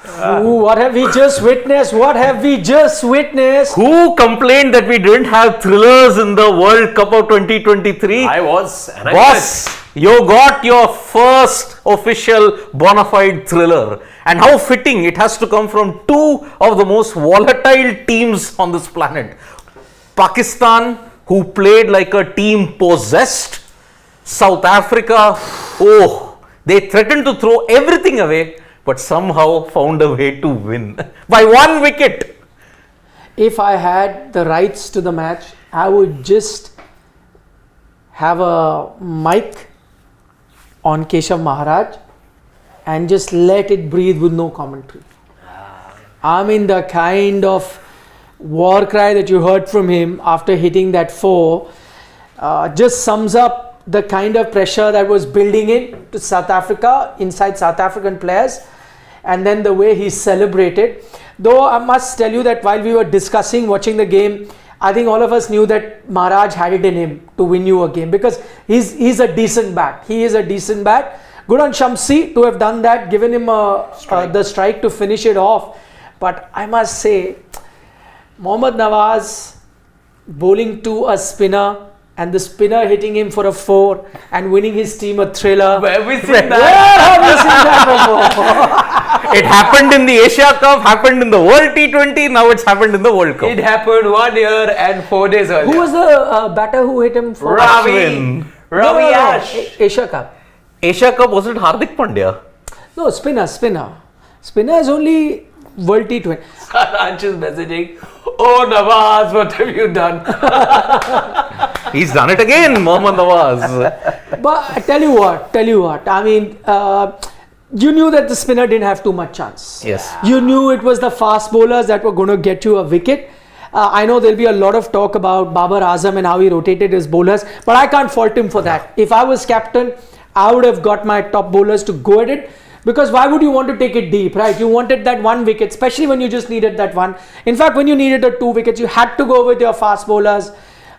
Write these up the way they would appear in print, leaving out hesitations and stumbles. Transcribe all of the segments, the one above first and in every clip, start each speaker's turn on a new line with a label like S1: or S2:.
S1: Ooh, what have we just witnessed? What have we just witnessed?
S2: Who complained that we didn't have thrillers in the World Cup of 2023?
S3: I was. And I
S2: Boss, you got your first official bona fide thriller. And how fitting it has to come from two of the most volatile teams on this planet. Pakistan, who played like a team possessed. South Africa, they threatened to throw everything away, but somehow found a way to win by 1 wicket.
S1: If I had the rights to the match, I would just have a mic on Keshav Maharaj and just let it breathe with no commentary. I mean, the kind of war cry that you heard from him after hitting that 4 just sums up the kind of pressure that was building in to South Africa, inside South African players, and then the way he celebrated. Though I must tell you that while we were discussing, watching the game, I think all of us knew that Maharaj had it in him to win you a game, because he's a decent bat. He is a decent bat. Good on Shamsi to have done that, given him the strike to finish it off. But I must say, Mohammad Nawaz bowling to a spinner, and the spinner hitting him for a 4 and winning his team a thriller.
S3: Where have we seen
S1: Where have we seen that before?
S2: It happened in the Asia Cup, happened in the World T20, now it's happened in the World Cup.
S3: It happened 1 year and 4 days earlier.
S1: Who was the batter who hit him for
S3: Ravi Ash.
S1: Asia Cup?
S2: Asia Cup, was it Hardik Pandya?
S1: No, spinner. Spinner is only World T20.
S3: Ansh is messaging, oh Nawaz, what have you done?
S2: He's done it again, Mohammad Nawaz.
S1: But I tell you what, I mean, you knew that the spinner didn't have too much chance.
S2: Yes.
S1: You knew it was the fast bowlers that were going to get you a wicket. I know there'll be a lot of talk about Babar Azam and how he rotated his bowlers, but I can't fault him for that. If I was captain, I would have got my top bowlers to go at it. Because why would you want to take it deep, right? You wanted that 1 wicket, especially when you just needed that 1. In fact, when you needed the 2 wickets, you had to go with your fast bowlers.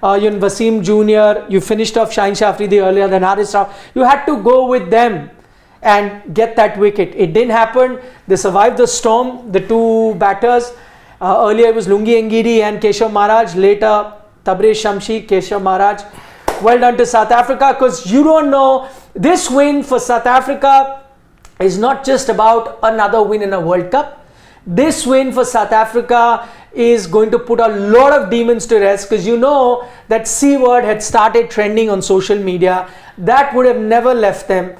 S1: Wasim Jr., you finished off Shaheen Shah Afridi earlier than RSA. You had to go with them and get that wicket. It didn't happen. They survived the storm, the 2 batters. Earlier it was Lungi Ngidi and Keshav Maharaj. Later, Tabriz Shamsi, Keshav Maharaj. Well done to South Africa, because you don't know, this win for South Africa is not just about another win in a World Cup. This win for South Africa is going to put a lot of demons to rest, because you know that C word had started trending on social media. That would have never left them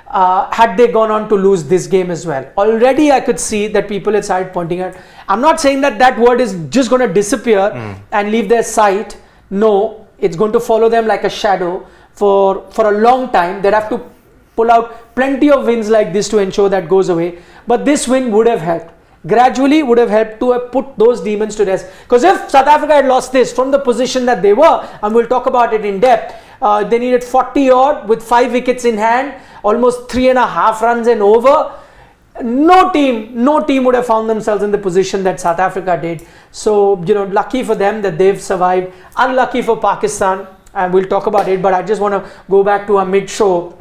S1: had they gone on to lose this game as well. Already I could see that people had started pointing at. I'm not saying that word is just going to disappear and leave their sight. No, it's going to follow them like a shadow for a long time. They'd have to pull out plenty of wins like this to ensure that goes away. But this win would have helped. Gradually would have helped to have put those demons to rest. Because if South Africa had lost this from the position that they were, and we'll talk about it in depth, they needed 40 odd with 5 wickets in hand, almost 3.5 runs and over. No team would have found themselves in the position that South Africa did. So, lucky for them that they've survived. Unlucky for Pakistan, and we'll talk about it. But I just want to go back to our mid-show.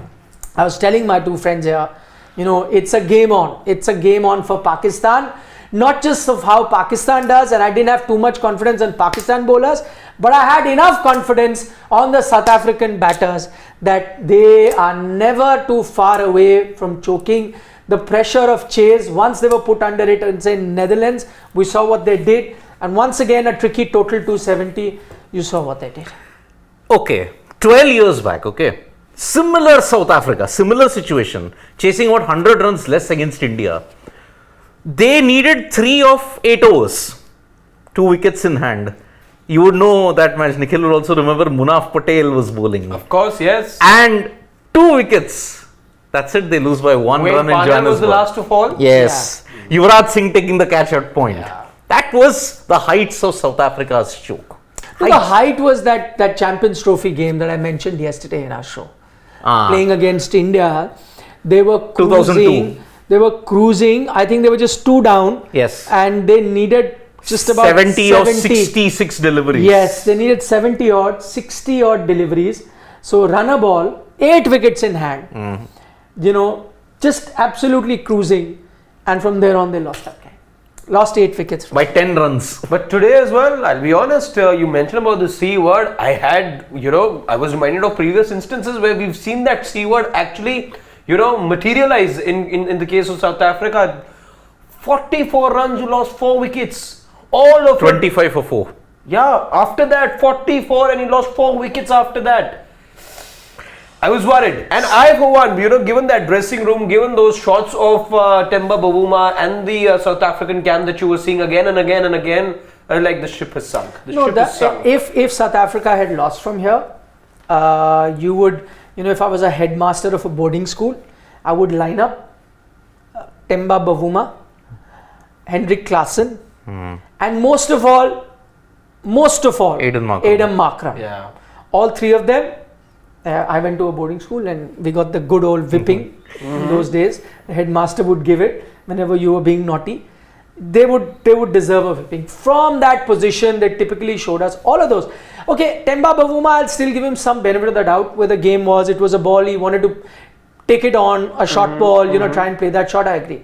S1: I was telling my 2 friends here, it's a game on. It's a game on for Pakistan. Not just of how Pakistan does, and I didn't have too much confidence in Pakistan bowlers, but I had enough confidence on the South African batters that they are never too far away from choking. The pressure of chase, once they were put under it in Netherlands, we saw what they did. And once again, a tricky total 270, you saw what they did.
S2: Okay, 12 years back, okay. Similar South Africa, similar situation, chasing 100 runs less against India. They needed 3 of 8 overs, 2 wickets in hand. You would know that match. Nikhil would also remember Munaf Patel was bowling.
S3: Of course, yes.
S2: And 2 wickets. That's it, they lose by 1 run in Johannesburg.
S3: Was the last to fall?
S2: Yes. Yeah. Yuvraj Singh taking the catch at point. Yeah. That was the heights of South Africa's choke.
S1: The height was that Champions Trophy game that I mentioned yesterday in our show. Playing against India. They were cruising.
S2: 2002.
S1: They were cruising. I think they were just 2 down.
S2: Yes.
S1: And they needed just about
S2: 70 or 66 deliveries.
S1: Yes, they needed 60 odd deliveries. So run a ball, 8 wickets in hand. Just absolutely cruising. and from there on they lost that game. Lost 8 wickets.
S2: By 10 runs.
S3: But today as well, I'll be honest, you mentioned about the C word. I was reminded of previous instances where we've seen that C word actually, materialize in the case of South Africa. 44 runs, you lost 4 wickets. All of
S2: 25 for 4.
S3: Yeah, after that 44 and he lost 4 wickets after that. I was worried, and I for one, given that dressing room, given those shots of Temba Bavuma and the South African camp that you were seeing again and again and again, like the ship has sunk.
S1: If South Africa had lost from here, you would, if I was a headmaster of a boarding school, I would line up Temba Bavuma, Henrik Klaassen, and most of all,
S2: Aiden
S1: Markram.
S3: Yeah.
S1: All 3 of them. I went to a boarding school and we got the good old whipping in those days. The headmaster would give it whenever you were being naughty. They would deserve a whipping. From that position, they typically showed us all of those. Okay, Temba Bavuma, I'll still give him some benefit of the doubt where the game was. It was a ball, he wanted to take it on, a short ball, try and play that shot, I agree.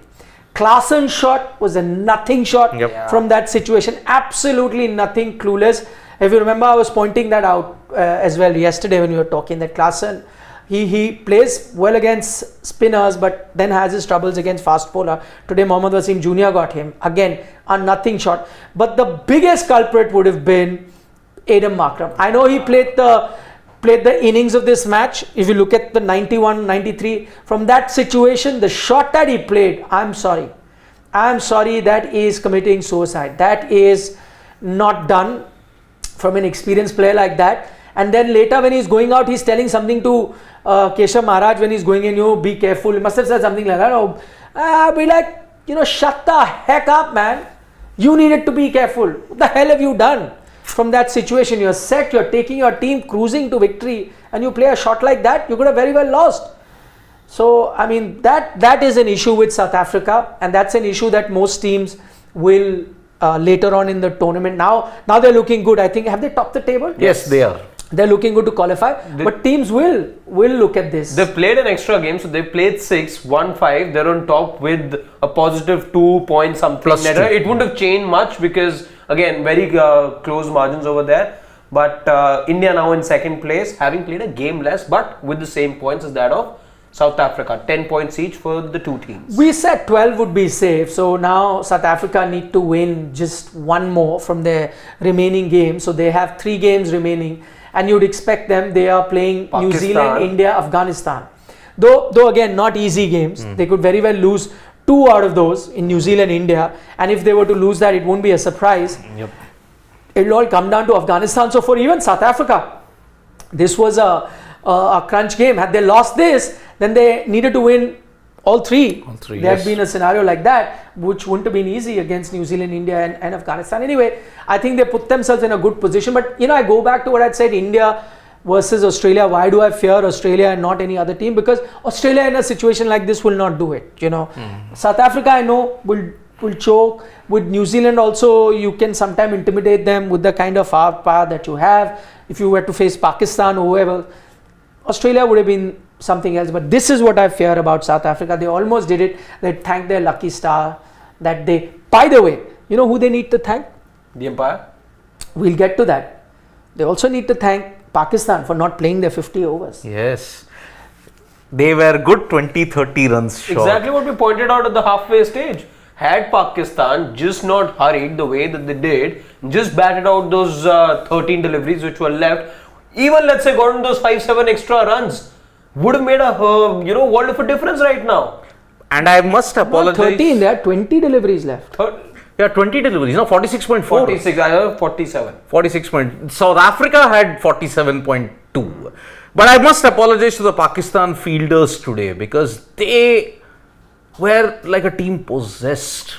S1: Klaassen's shot was a nothing shot from that situation. Absolutely nothing, clueless. If you remember, I was pointing that out as well yesterday when we were talking that Klaassen, he plays well against spinners but then has his troubles against fast bowler. Today Mohammad Wasim Jr. got him. Again, a nothing shot. But the biggest culprit would have been Aiden Markram. I know he played the innings of this match. If you look at the 91, 93, from that situation, the shot that he played, I'm sorry, that is committing suicide. That is not done from an experienced player like that. And then later when he's going out, he's telling something to Keshav Maharaj when he's going in, be careful. He must have said something like that. I'll be like, shut the heck up, man. You needed to be careful. What the hell have you done? From that situation, you're set, you're taking your team cruising to victory, and you play a shot like that, you could have very well lost. So, I mean, that is an issue with South Africa, and that's an issue that most teams will later on in the tournament. Now they're looking good. I think, have they topped the table?
S2: Yes, they are.
S1: They're looking good to qualify, but teams will look at this.
S3: They played an extra game, so they played 6, won 5. They're on top with a positive 2 point something.
S2: Plus
S3: it wouldn't have changed much because, again, very close margins over there. But India now in second place, having played a game less, but with the same points as that of South Africa. 10 points each for the 2 teams.
S1: We said 12 would be safe. So now South Africa need to win just 1 more from their remaining games. So they have 3 games remaining. And you'd expect them, they are playing Pakistan, New Zealand, India, Afghanistan. Though again, not easy games. They could very well lose 2 out of those in New Zealand, India. And if they were to lose that, it won't be a surprise.
S2: Yep.
S1: It'll all come down to Afghanistan. So for even South Africa, this was a crunch game. Had they lost this, then they needed to win all 3. There had been a scenario like that, which wouldn't have been easy against New Zealand, India and Afghanistan. Anyway, I think they put themselves in a good position. But, I go back to what I said, India versus Australia. Why do I fear Australia and not any other team? Because Australia in a situation like this will not do it, South Africa, I know, will choke. With New Zealand also, you can sometimes intimidate them with the kind of power that you have. If you were to face Pakistan or whoever, Australia would have been something else. But this is what I fear about South Africa. They almost did it. They thanked their lucky star that they, by the way, you know who they need to thank?
S3: The umpire?
S1: We'll get to that. They also need to thank Pakistan for not playing their 50 overs.
S2: Yes. They were good 20-30 runs short.
S3: Exactly what we pointed out at the halfway stage. Had Pakistan just not hurried the way that they did, just batted out those 13 deliveries which were left, even let's say gotten those 5-7 extra runs, would have made a world of a difference right now.
S2: And I must apologize.
S1: Not 13, there are 20 deliveries left.
S2: 20 deliveries, 46.4.
S3: 46, I have 47.
S2: 46 point. South Africa had 47.2. But I must apologize to the Pakistan fielders today because they were like a team possessed.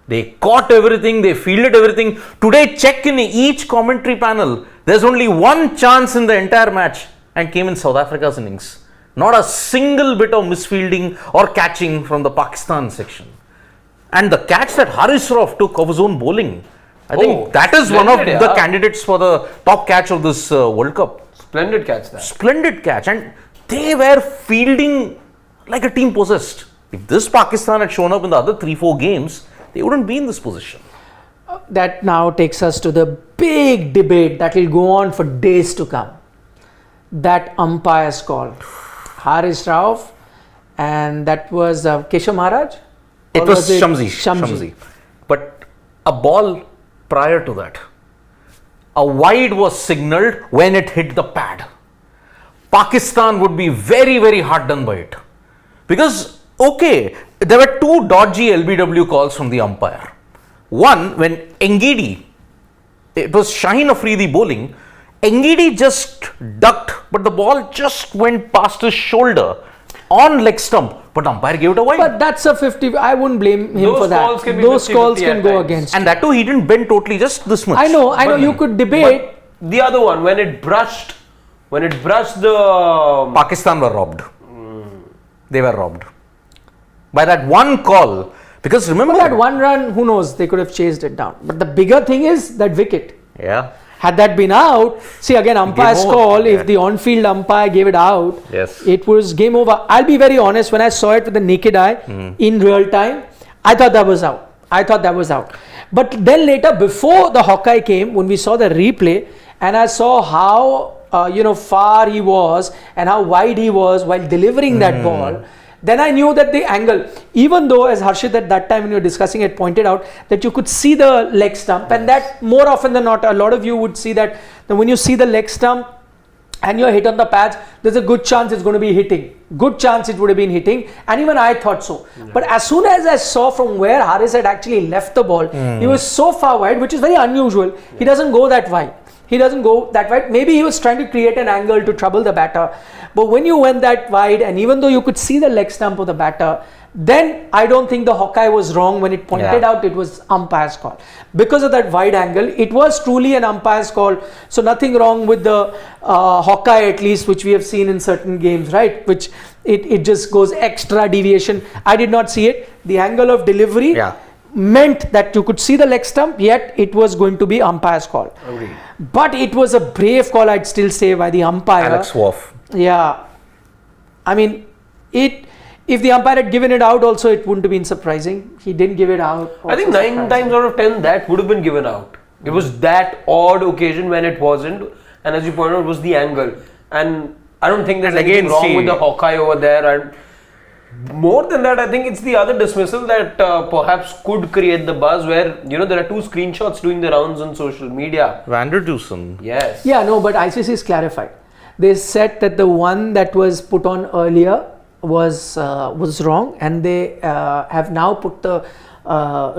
S2: They caught everything, they fielded everything. Today, check in each commentary panel. There's only one chance in the entire match and came in South Africa's innings. Not a single bit of misfielding or catching from the Pakistan section. And the catch that Haris Rauf took of his own bowling, I think that is one of the candidates for the top catch of this World Cup.
S3: Splendid catch there.
S2: Splendid catch. And they were fielding like a team possessed. If this Pakistan had shown up in the other 3-4 games, they wouldn't be in this position.
S1: That now takes us to the big debate that will go on for days to come. That umpire's call. Haris Rauf, and that was Keshav Maharaj?
S2: It
S1: Or
S2: was
S1: Shamsi?
S2: Shamsi. But a ball prior to that, a wide was signalled when it hit the pad. Pakistan would be very, very hard done by it. Because, okay, there were 2 dodgy LBW calls from the umpire. One, when Engidi, it was Shaheen Afridi bowling, Engidi just ducked, but the ball just went past his shoulder on leg stump, but umpire gave it a wide.
S1: But that's a 50. I wouldn't blame him
S3: Those
S1: for that.
S3: calls can be
S1: Those
S3: 50-50
S1: calls can
S3: at
S1: go
S3: times.
S1: against.
S2: And that too, he didn't bend totally, just this much.
S1: I know. You could debate.
S3: But the other one, when it brushed the
S2: Pakistan were robbed. They were robbed by that one call. Because remember
S1: that one run, who knows? They could have chased it down. But the bigger thing is that wicket.
S2: Yeah.
S1: Had that been out, see again, umpire's
S2: Game over.
S1: call,
S2: Yeah.
S1: if the on-field umpire gave it out,
S2: Yes.
S1: it was game over. I'll be very honest, when I saw it with the naked eye in real time, I thought that was out. But then later, before the Hawkeye came, when we saw the replay, and I saw how far he was and how wide he was while delivering that ball, then I knew that the angle, even though as Harshit at that time when you were discussing it pointed out that you could see the leg stump, and that more often than not, a lot of you would see that when you see the leg stump and you're hit on the pads, there's a good chance it's going to be hitting. Good chance it would have been hitting, and even I thought so. But as soon as I saw from where Haris had actually left the ball, he was so far wide, which is very unusual. He doesn't go that wide. Maybe he was trying to create an angle to trouble the batter. But when you went that wide, and even though you could see the leg stump of the batter, then I don't think the Hawkeye was wrong when it pointed out it was umpire's call. Because of that wide angle, it was truly an umpire's call. So nothing wrong with the Hawkeye, at least, which we have seen in certain games, right? Which it just goes extra deviation. I did not see it. The angle of delivery meant that you could see the leg stump, yet it was going to be umpire's call.
S3: Agreed.
S1: But it was a brave call, I'd still say, by the umpire.
S2: Alex Worf.
S1: Yeah. I mean, if the umpire had given it out also, it wouldn't have been surprising. He didn't give it out.
S3: I think 9 times out of 10 that would have been given out. It was that odd occasion when it wasn't, and as you pointed out, it was the angle. And I don't think there's anything wrong with the Hawkeye over there. And more than that, I think it's the other dismissal that perhaps could create the buzz, where there are 2 screenshots doing the rounds on social media.
S2: Vander Dusen.
S3: Yes.
S1: Yeah, no, but ICC is clarified. They said that the one that was put on earlier was wrong, and they have now put the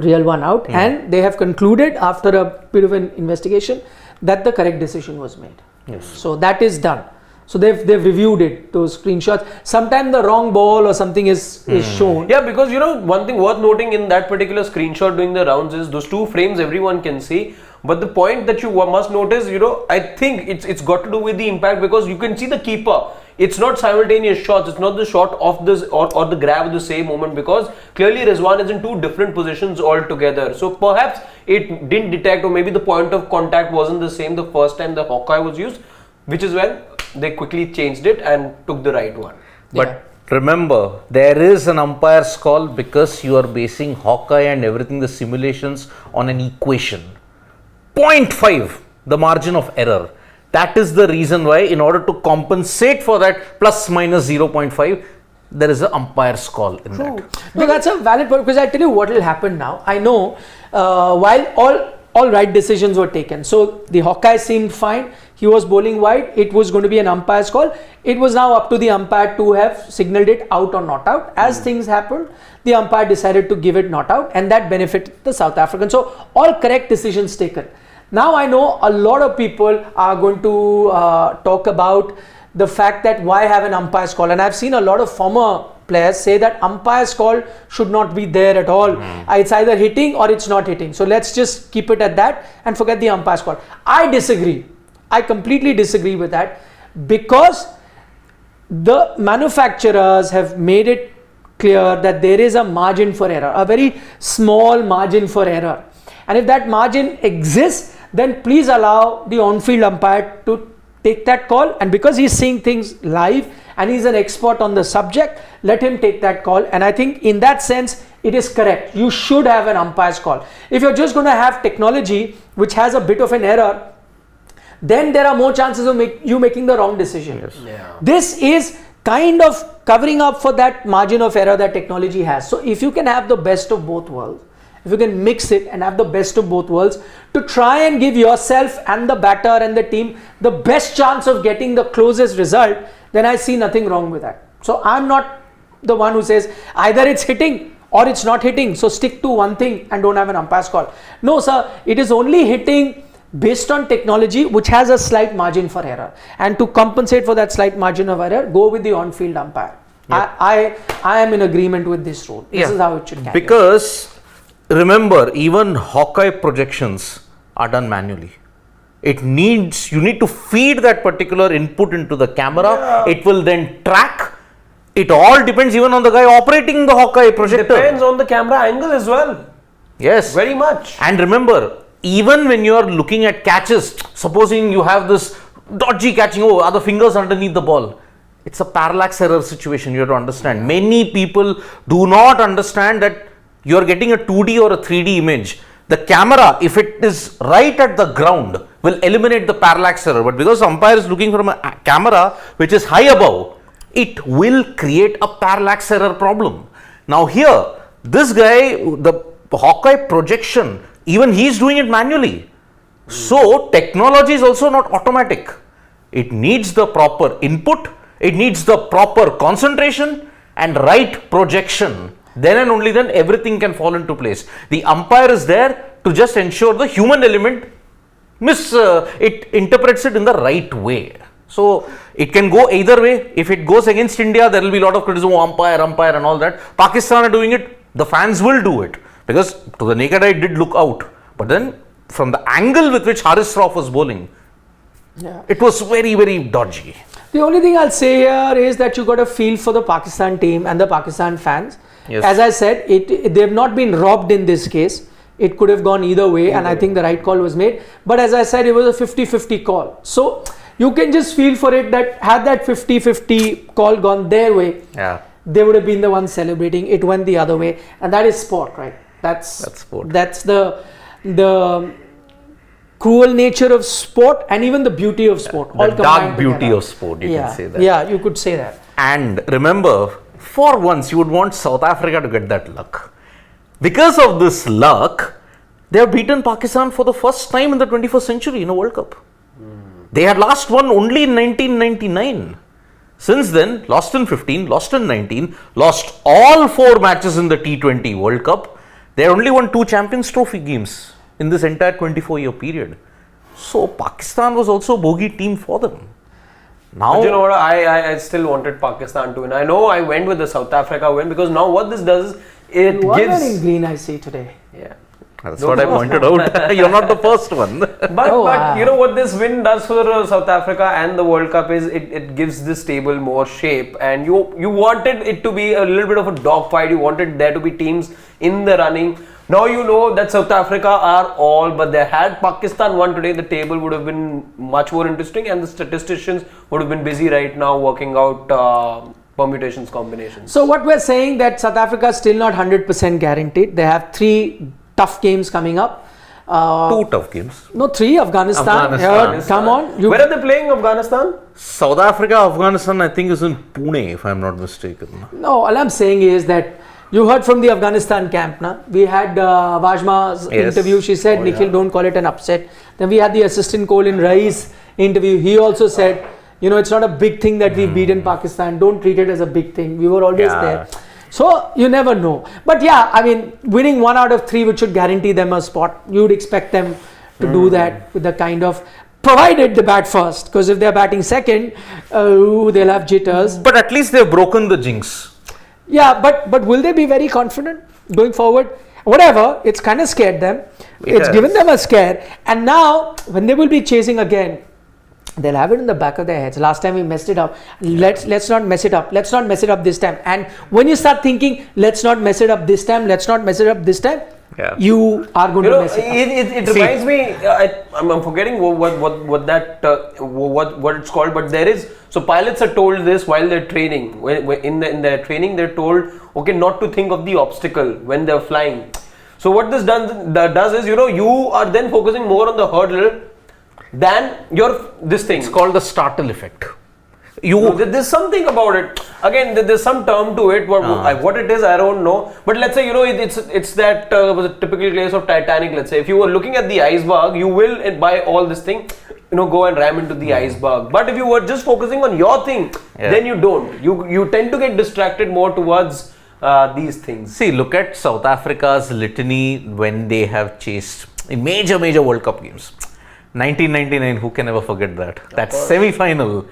S1: real one out, and they have concluded after a bit of an investigation that the correct decision was made.
S2: Yes.
S1: So that is done. So they've reviewed it, those screenshots. Sometimes the wrong ball or something is shown.
S3: Yeah, because one thing worth noting in that particular screenshot doing the rounds is those 2 frames everyone can see. But the point that you must notice, I think it's got to do with the impact, because you can see the keeper. It's not simultaneous shots. It's not the shot of this or the grab at the same moment, because clearly Rizwan is in 2 different positions altogether. So perhaps it didn't detect, or maybe the point of contact wasn't the same the first time the Hawkeye was used, which is when they quickly changed it and took the right one.
S2: But remember, there is an umpire's call because you are basing Hawkeye and everything, the simulations, on an equation. 0.5, the margin of error. That is the reason why, in order to compensate for that plus minus 0.5, there is an umpire's call in that.
S1: No, that's a valid point, because I tell you what will happen now. I know while all right decisions were taken. So the Hawkeye seemed fine. He was bowling wide. It was going to be an umpire's call. It was now up to the umpire to have signaled it out or not out. As things happened, the umpire decided to give it not out, and that benefited the South African. So all correct decisions taken. Now I know a lot of people are going to talk about the fact that why have an umpire's call, and I've seen a lot of former players say that umpire's call should not be there at all. It's either hitting or it's not hitting. So let's just keep it at that and forget the umpire's call. I disagree. I completely disagree with that, because the manufacturers have made it clear that there is a margin for error, a very small margin for error. And if that margin exists, then please allow the on-field umpire to take that call. And because he's seeing things live and he's an expert on the subject. Let him take that call. And I think in that sense, it is correct. You should have an umpire's call. If you're just going to have technology which has a bit of an error, then there are more chances of you making the wrong decision.
S2: Yes.
S3: Yeah.
S1: This is kind of covering up for that margin of error that technology has. So if you can have the best of both worlds, if you can mix it and have the best of both worlds to try and give yourself and the batter and the team the best chance of getting the closest result, then I see nothing wrong with that. So I'm not the one who says either it's hitting or it's not hitting, so stick to one thing and don't have an umpire's call. No sir, it is only hitting based on technology which has a slight margin for error, and to compensate for that slight margin of error, go with the on-field umpire.
S2: Yep.
S1: I am in agreement with this rule. This is how it should carry.
S2: Because remember, even Hawkeye projections are done manually. You need to feed that particular input into the camera. It will then track. It all depends even on the guy operating the Hawkeye projector.
S3: Depends on the camera angle as well.
S2: Yes.
S3: Very much.
S2: And remember, even when you are looking at catches, supposing you have this dodgy catching, are the fingers underneath the ball? It's a parallax error situation, you have to understand. Many people do not understand that you are getting a 2D or a 3D image. The camera, if it is right at the ground, will eliminate the parallax error. But because the umpire is looking from a camera which is high above, it will create a parallax error problem. Now here, this guy, the Hawkeye projection, even he is doing it manually. So technology is also not automatic. It needs the proper input, it needs the proper concentration and right projection. Then and only then everything can fall into place. The umpire is there to just ensure the human element it interprets it in the right way. So it can go either way. If it goes against India, there will be a lot of criticism, umpire and all that. Pakistan are doing it, the fans will do it. Because to the naked eye it did look out. But then from the angle with which Haris Rauf was bowling, it was very, very dodgy.
S1: The only thing I'll say here is that you got a feel for the Pakistan team and the Pakistan fans.
S2: Yes.
S1: As I said, they've not been robbed in this case. It could have gone either way, and I think the right call was made. But as I said, it was a 50-50 call. So you can just feel for it that had that 50-50 call gone their way, they would have been the ones celebrating. It went the other way, and that is sport, right? That's
S2: sport.
S1: That's the cruel nature of sport and even the beauty of sport.
S2: The dark beauty of sport, you can say that.
S1: Yeah, you could say that.
S2: And remember, for once you would want South Africa to get that luck. Because of this luck, they have beaten Pakistan for the first time in the 21st century in a World Cup. They had last won only in 1999. Since then, lost in 15, lost in 19, lost all 4 matches in the T20 World Cup. They only won 2 Champions Trophy games in this entire 24-year period. So Pakistan was also a bogey team for them. Now,
S3: but you know what? I still wanted Pakistan to win. I know I went with the South Africa win because now what this does is it
S1: You are
S3: gives.
S1: wearing green, I see today.
S3: Yeah.
S2: that's what I pointed out. You're not the first one.
S3: But you know what this win does for South Africa and the World Cup is it gives this table more shape, and you wanted it to be a little bit of a dogfight. You wanted there to be teams in the running. Now you know that South Africa are all, but they had Pakistan won today, the table would have been much more interesting, and the statisticians would have been busy right now working out permutations, combinations.
S1: So what we're saying that South Africa is still not 100% guaranteed. They have 3 tough games coming up.
S2: 2 tough games.
S1: No, 3. Afghanistan. Come on.
S3: Where are they playing, Afghanistan?
S2: South Africa, Afghanistan, I think is in Pune, if I'm not mistaken.
S1: No, all I'm saying is that you heard from the Afghanistan camp, na? We had Vajma's interview. She said, Nikhil, don't call it an upset. Then we had the assistant Colin Rice interview. He also said, it's not a big thing that we beat in Pakistan. Don't treat it as a big thing. We were always there. So you never know. But yeah, I mean, winning 1 out of 3, which should guarantee them a spot, you would expect them to do that with the kind of, provided they bat first, because if they're batting second, they'll have jitters.
S2: But at least they've broken the jinx.
S1: Yeah, but will they be very confident going forward? Whatever, it's kind of scared them. It's given them a scare. And now, when they will be chasing again, they'll have it in the back of their heads. Last time we messed it up. Let's not mess it up. Let's not mess it up this time. And when you start thinking, let's not mess it up this time, let's not mess it up this time,
S2: Yeah.
S1: you are going
S3: You
S1: to
S3: know,
S1: mess it up.
S3: it reminds me. I'm forgetting what that what it's called. But there is, so pilots are told this while they're training. In their training, they're told, okay, not to think of the obstacle when they're flying. So what this does is, you are then focusing more on the hurdle than this thing.
S2: It's called the startle effect.
S3: There's something about it. Again, there's some term to it. What it is, I don't know. But let's say, it's that typical case of Titanic. Let's say if you were looking at the iceberg, you will, by all this thing, go and ram into the iceberg. But if you were just focusing on your thing, then you don't. You tend to get distracted more towards these things.
S2: See, look at South Africa's litany when they have chased in major World Cup games. 1999, who can ever forget that? That semi-final.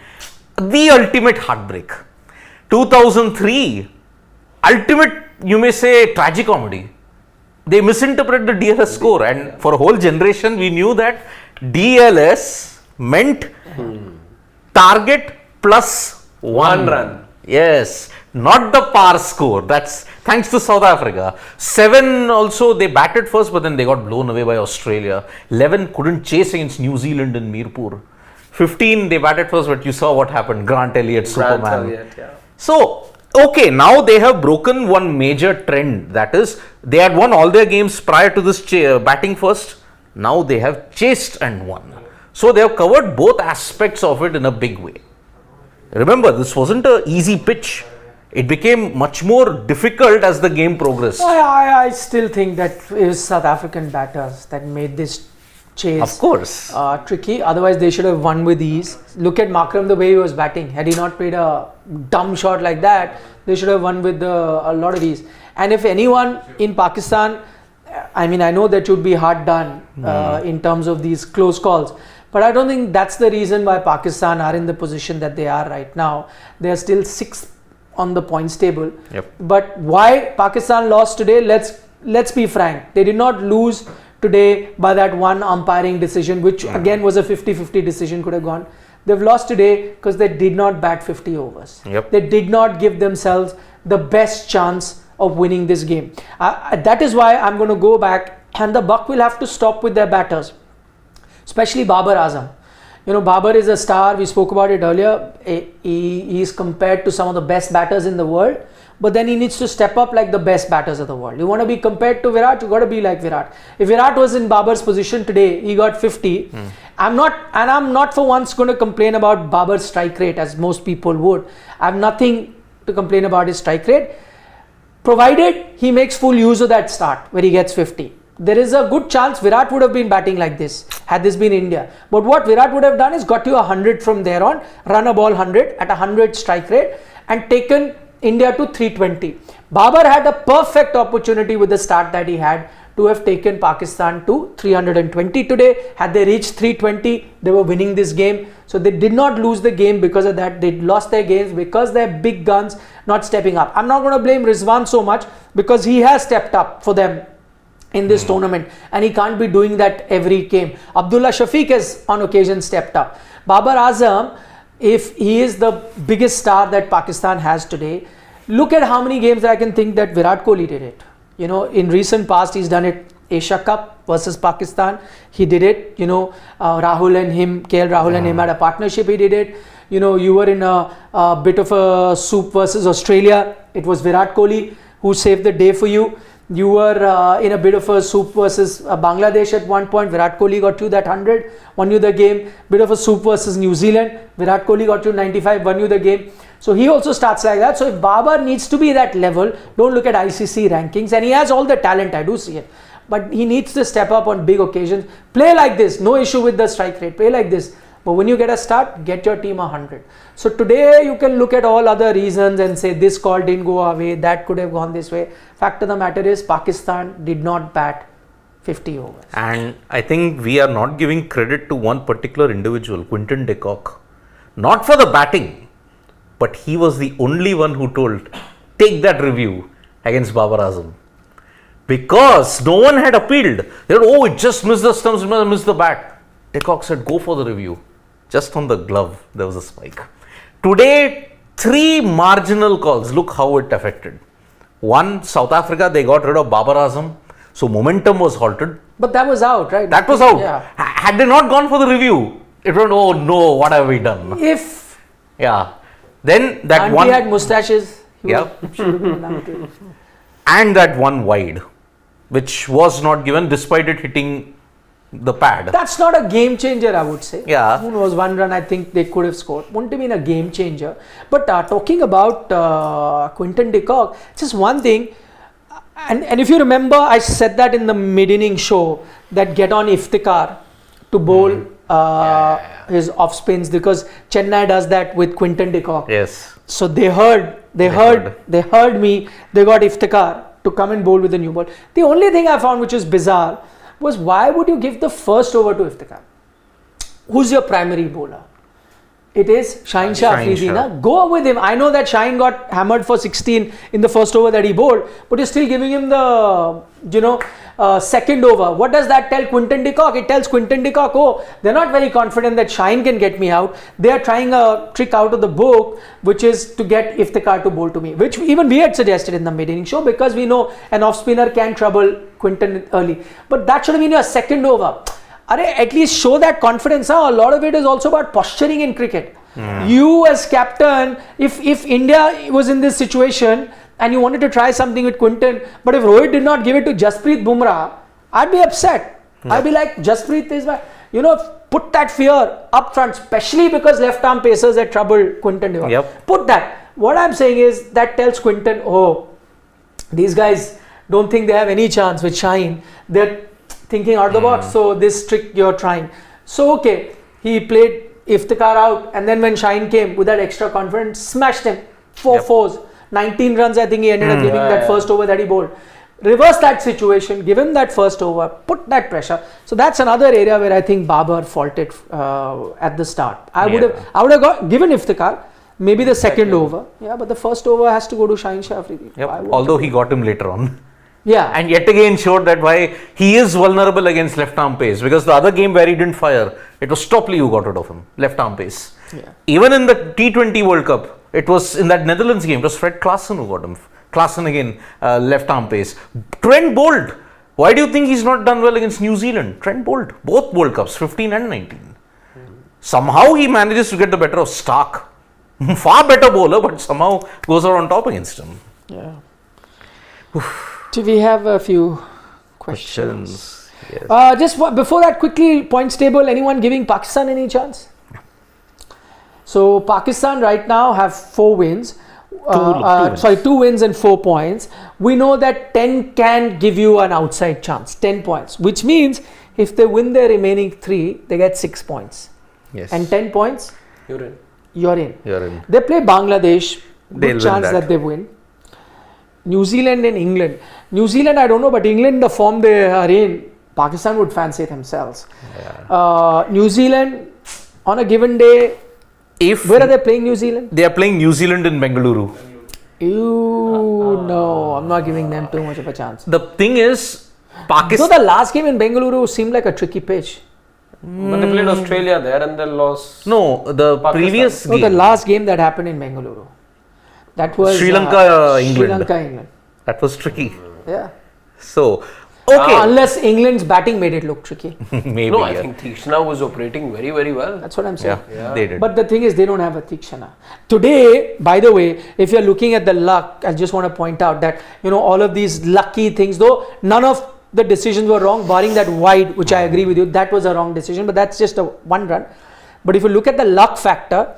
S2: The ultimate heartbreak. 2003, ultimate, you may say, tragicomedy. They misinterpreted the DLS score, and for a whole generation, we knew that DLS meant target plus one
S3: run.
S2: Yes, not the par score. That's thanks to South Africa. 7 also, they batted first, but then they got blown away by Australia. 11 couldn't chase against New Zealand in Mirpur. 15, they batted first, but you saw what happened. Grant Elliott, Superman. So, okay, now they have broken one major trend. That is, they had won all their games prior to this batting first. Now they have chased and won. So, they have covered both aspects of it in a big way. Remember, this wasn't an easy pitch. It became much more difficult as the game progressed.
S1: I still think that it was South African batters that made this chase
S2: Of course.
S1: tricky. Otherwise, they should have won with ease. Look at Markram, the way he was batting. Had he not played a dumb shot like that, they should have won with a lot of ease. And if anyone in Pakistan, I mean, I know that would be hard done in terms of these close calls, but I don't think that's the reason why Pakistan are in the position that they are right now. They are still 6th on the points table.
S2: Yep.
S1: But why Pakistan lost today? Let's be frank. They did not lose today by that one umpiring decision, which again was a 50-50 decision, could have gone. They've lost today because they did not bat 50 overs.
S2: Yep.
S1: They did not give themselves the best chance of winning this game. That is why I'm going to go back, and the buck will have to stop with their batters, especially Babar Azam. Babar is a star. We spoke about it earlier. He is compared to some of the best batters in the world. But then he needs to step up like the best batters of the world. You want to be compared to Virat, you got to be like Virat. If Virat was in Babar's position today, he got 50. I'm not for once going to complain about Babar's strike rate as most people would. I have nothing to complain about his strike rate, provided he makes full use of that start where he gets 50. There is a good chance Virat would have been batting like this had this been India. But what Virat would have done is got you 100 from there on, run a ball 100 at 100 strike rate and taken India to 320. Babar had a perfect opportunity with the start that he had to have taken Pakistan to 320 today. Had they reached 320, they were winning this game. So they did not lose the game because of that. They lost their games because they're big guns not stepping up. I'm not going to blame Rizwan so much because he has stepped up for them in this tournament and he can't be doing that every game. Abdullah Shafiq has on occasion stepped up. Babar Azam, if he is the biggest star that Pakistan has today, look at how many games I can think that Virat Kohli did it. In recent past, he's done it. Asia Cup versus Pakistan, he did it. Rahul and him, KL Rahul and him had a partnership, he did it. You were in a bit of a soup versus Australia. It was Virat Kohli who saved the day for you. You were in a bit of a soup versus Bangladesh at one point. Virat Kohli got you that 100, won you the game. Bit of a soup versus New Zealand. Virat Kohli got you 95, won you the game. So he also starts like that. So if Babar needs to be that level, don't look at ICC rankings. And he has all the talent, I do see it. But he needs to step up on big occasions. Play like this, no issue with the strike rate. Play like this. But when you get a start, get your team 100. So today you can look at all other reasons and say this call didn't go our way, that could have gone this way. Fact of the matter is Pakistan did not bat 50 overs.
S2: And I think we are not giving credit to one particular individual, Quinton de Kock. Not for the batting, but he was the only one who told, take that review against Babar Azam. Because no one had appealed. They said, it just missed the stumps, missed the bat. De Kock said, go for the review. Just on the glove, there was a spike. Today, 3 marginal calls. Look how it affected. One, South Africa, they got rid of Babar Azam. So momentum was halted.
S1: But that was out, right?
S2: That was out.
S1: Yeah.
S2: Had they not gone for the review, it would, oh no, what have we done?
S1: If
S2: Yeah. Then that
S1: Auntie
S2: one.
S1: had mustaches, he
S2: Yeah.
S1: should have been allowed to.
S2: And that one wide, which was not given despite it hitting the pad.
S1: That's not a game changer, I would say.
S2: Yeah.
S1: Who knows, one run I think they could have scored. Wouldn't have been a game changer. But talking about Quinton de Kock, just one thing, and if you remember, I said that in the mid-inning show, that get on Iftikhar to bowl his off spins, because Chennai does that with Quinton de Kock.
S2: Yes.
S1: So they heard me, they got Iftikhar to come and bowl with the new ball. The only thing I found which is bizarre was, why would you give the first over to Iftikhar? Who's your primary bowler? It is Shaheen Shah Afridi.
S2: Shah.
S1: Na? Go with him. I know that Shaheen got hammered for 16 in the first over that he bowled, but you're still giving him the, second over. What does that tell Quinton de Kock? It tells Quinton de Kock, oh, they're not very confident that Shaheen can get me out. They are trying a trick out of the book, which is to get Iftikhar to bowl to me, which even we had suggested in the mid-inning show, because we know an off-spinner can trouble Quinton early. But that should have been your second over. At least show that confidence. A lot of it is also about posturing in cricket. You as captain, if India was in this situation and you wanted to try something with Quinton, but if Rohit did not give it to Jasprit Bumrah, I'd be upset. I'd be like, Jasprit is my, put that fear up front, especially because left arm pacers had troubled Quinton.
S2: Yep.
S1: Put that. What I'm saying is, that tells Quinton, oh, these guys don't think they have any chance with Shaheen. They're thinking out of the box, so this trick you're trying. So okay, he played Iftikhar out, and then when Shaheen came with that extra confidence, smashed him. 4 fours, 19 runs I think he ended up giving that first over that he bowled. Reverse that situation, give him that first over, put that pressure. So that's another area where I think Babar faulted at the start. I would have given Iftikhar maybe the second over, but the first over has to go to Shaheen Shah Afridi.
S2: Although he got him later on.
S1: Yeah.
S2: And yet again showed that why he is vulnerable against left arm pace, because the other game where he didn't fire, it was Stopley who got rid of him, left arm pace.
S1: Yeah.
S2: Even in the T20 World Cup, it was in that Netherlands game, it was Fred Klaassen who got him. Klaassen again, left arm pace. Trent bowled. Why do you think he's not done well against New Zealand? Trent bowled both World Cups, 15 and 19. Somehow he manages to get the better of Stark. Far better bowler, but somehow goes out on top against him.
S1: Yeah. Do we have a few questions?
S2: Yes.
S1: Just before that, quickly, points table. Anyone giving Pakistan any chance? So Pakistan right now have 4 wins. 2 wins and 4 points. We know that 10 can give you an outside chance, 10 points, which means if they win their remaining 3, they get 6 points.
S2: Yes.
S1: And 10 points,
S3: You're in.
S1: you're in.
S2: You're in.
S1: They play Bangladesh,
S2: They'll
S1: good
S2: win
S1: chance
S2: that.
S1: that they win. New Zealand and England. New Zealand, I don't know, but England, the form they are in, Pakistan would fancy themselves. New Zealand, on a given day, where are they playing New Zealand?
S2: They are playing New Zealand in Bengaluru.
S1: No, I'm not giving them too much of a chance.
S2: The thing is, Pakistan.
S1: So the last game in Bengaluru seemed like a tricky pitch.
S3: But they played Australia there and they lost.
S2: No, the
S3: Pakistan.
S2: previous
S1: No,
S2: game.
S1: the last game that happened in Bengaluru. That was
S2: Sri Lanka,
S1: Sri
S2: England.
S1: Lanka, England.
S2: That was tricky.
S1: Yeah.
S2: So, okay.
S1: Unless England's batting made it look tricky.
S2: Maybe.
S3: No, I
S2: yeah.
S3: think Tikshna was operating very, very well.
S1: That's what I'm saying.
S2: Yeah, they did.
S1: But the thing is, they don't have a Tikshana. Today, by the way, if you're looking at the luck, I just want to point out that, all of these lucky things, though none of the decisions were wrong, barring that wide, which I agree with you, that was a wrong decision, but that's just a 1 run. But if you look at the luck factor,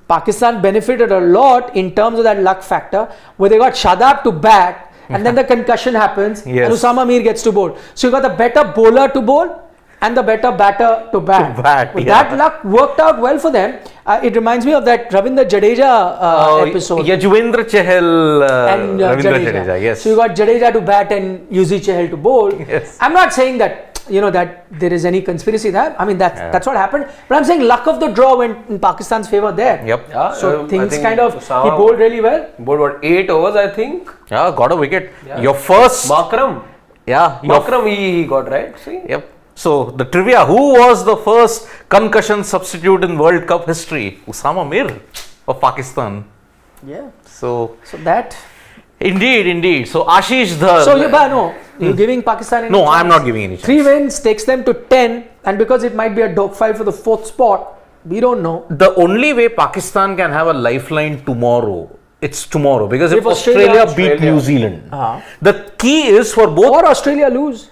S1: Pakistan benefited a lot in terms of that luck factor, where they got Shadab to bat, and then the concussion happens, and Usama Mir gets to bowl. So you got the better bowler to bowl and the better batter to bat. That luck worked out well for them. It reminds me of that Ravindra Jadeja episode.
S2: Yajwendra Chahal
S1: And
S2: Ravindra Jadeja, yes.
S1: So you got Jadeja to bat and Yuzi Chahal to bowl.
S2: Yes.
S1: I'm not saying that that there is any conspiracy there. I mean that's what happened. But I'm saying luck of the draw went in Pakistan's favor there.
S2: Yep.
S3: Yeah,
S1: So things
S3: he
S1: bowled really well.
S3: Bowled 8 overs, I think.
S2: Yeah, got a wicket.
S3: Yeah.
S2: Your first.
S3: Makram.
S2: Yeah.
S3: Makram he got, right? See?
S2: Yep. So the trivia: who was the first concussion substitute in World Cup history? Usama Mir of Pakistan.
S1: Yeah.
S2: So
S1: that.
S2: Indeed. So Ashish,
S1: you're giving Pakistan any
S2: No, I'm
S1: chance?
S2: not giving any chance.
S1: 3 wins takes them to 10, and because it might be a dogfight for the 4th spot, we don't know.
S2: The only way Pakistan can have a lifeline tomorrow, it's tomorrow, because if
S1: If Australia
S2: beat New Zealand,
S1: Uh-huh.
S2: the key is for both.
S1: Or Australia lose.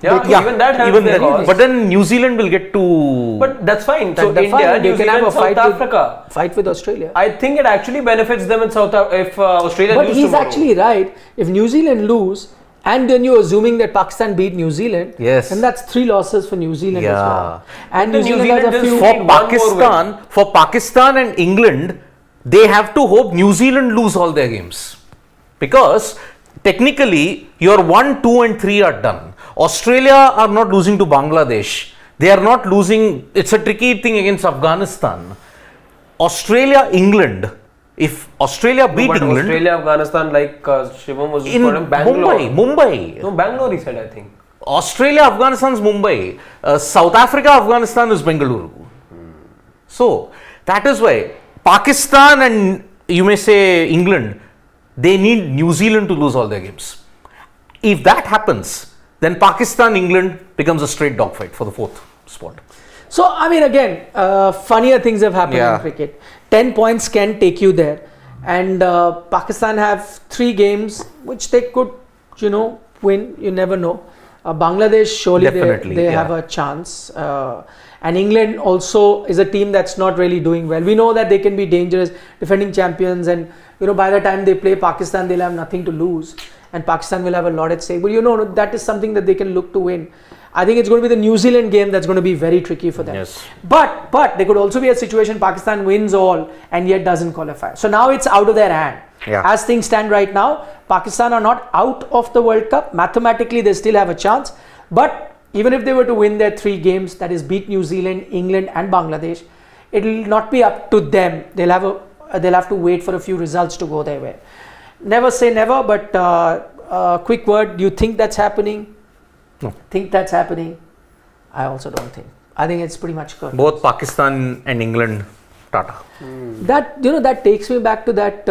S3: Even that helps their cause.
S2: But then New Zealand will get to.
S3: But that's fine. So
S1: They're
S3: India,
S1: fine.
S3: New
S1: They can
S3: Zealand,
S1: have a
S3: South Africa.
S1: fight with Australia.
S3: I think it actually benefits them in if Australia
S1: But
S3: lose
S1: he's
S3: tomorrow.
S1: actually right. If New Zealand lose, and then you're assuming that Pakistan beat New Zealand,
S2: Yes.
S1: then that's 3 losses for New Zealand as
S2: Yeah.
S1: well. And
S3: But
S1: New
S3: the
S1: Zealand
S3: New
S1: has a
S3: Zealand
S1: few.
S3: is
S2: for
S3: for
S2: Pakistan and England, they have to hope New Zealand lose all their games, because technically your 1, 2 and 3 are done. Australia are not losing to Bangladesh. They are not losing. It's a tricky thing against Afghanistan. Australia, England. If Australia beat
S3: but
S2: England
S3: Australia, Afghanistan, like Shivam was
S2: in
S3: calling Bangalore.
S2: Mumbai.
S3: No, Bangalore he said, I think.
S2: Australia, Afghanistan is Mumbai. South Africa, Afghanistan is Bengaluru. So that is why Pakistan and you may say England, they need New Zealand to lose all their games. If that happens, then Pakistan, England becomes a straight dogfight for the 4th spot.
S1: So, I mean, again, funnier things have happened
S2: Yeah.
S1: in cricket. 10 points can take you there. And Pakistan have 3 games which they could, win. You never know. Bangladesh, surely
S2: Definitely,
S1: they
S2: yeah.
S1: have a chance. And England also is a team that's not really doing well. We know that they can be dangerous, defending champions. And, by the time they play Pakistan, they'll have nothing to lose. And Pakistan will have a lot at stake. But that is something that they can look to win. I think it's going to be the New Zealand game that's going to be very tricky for them.
S2: Yes.
S1: But there could also be a situation Pakistan wins all and yet doesn't qualify. So now it's out of their hand.
S2: Yeah.
S1: As things stand right now, Pakistan are not out of the World Cup. Mathematically, they still have a chance. But even if they were to win their 3 games, that is beat New Zealand, England and Bangladesh, it will not be up to them. They'll have to wait for a few results to go their way. Never say never, but quick word, do you think that's happening?
S2: No.
S1: Think that's happening? I also don't think. I think it's pretty much good.
S2: Both Pakistan and England, Tata.
S1: That takes me back to that.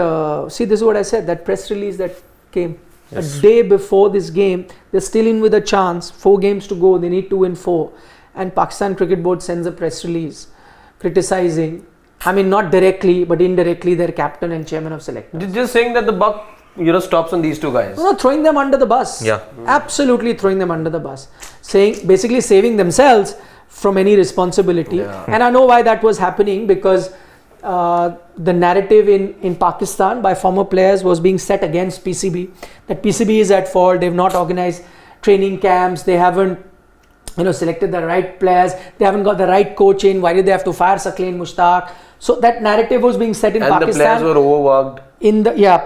S1: See, this is what I said. That press release that came
S2: Yes.
S1: a day before this game. They're still in with a chance. 4 games to go. They need to win 4. And Pakistan Cricket Board sends a press release criticizing. I mean, not directly, but indirectly, their captain and chairman of selectors.
S3: Just saying that the buck, stops on these 2 guys.
S1: No, throwing them under the bus.
S2: Yeah.
S1: Absolutely throwing them under the bus. Basically saving themselves from any responsibility.
S3: Yeah.
S1: And I know why that was happening, because the narrative in Pakistan by former players was being set against PCB. That PCB is at fault. They've not organized training camps. They haven't selected the right players. They haven't got the right coach in. Why did they have to fire Saqlain Mushtaq? So that narrative was being set in
S3: And
S1: Pakistan.
S3: the players were overworked.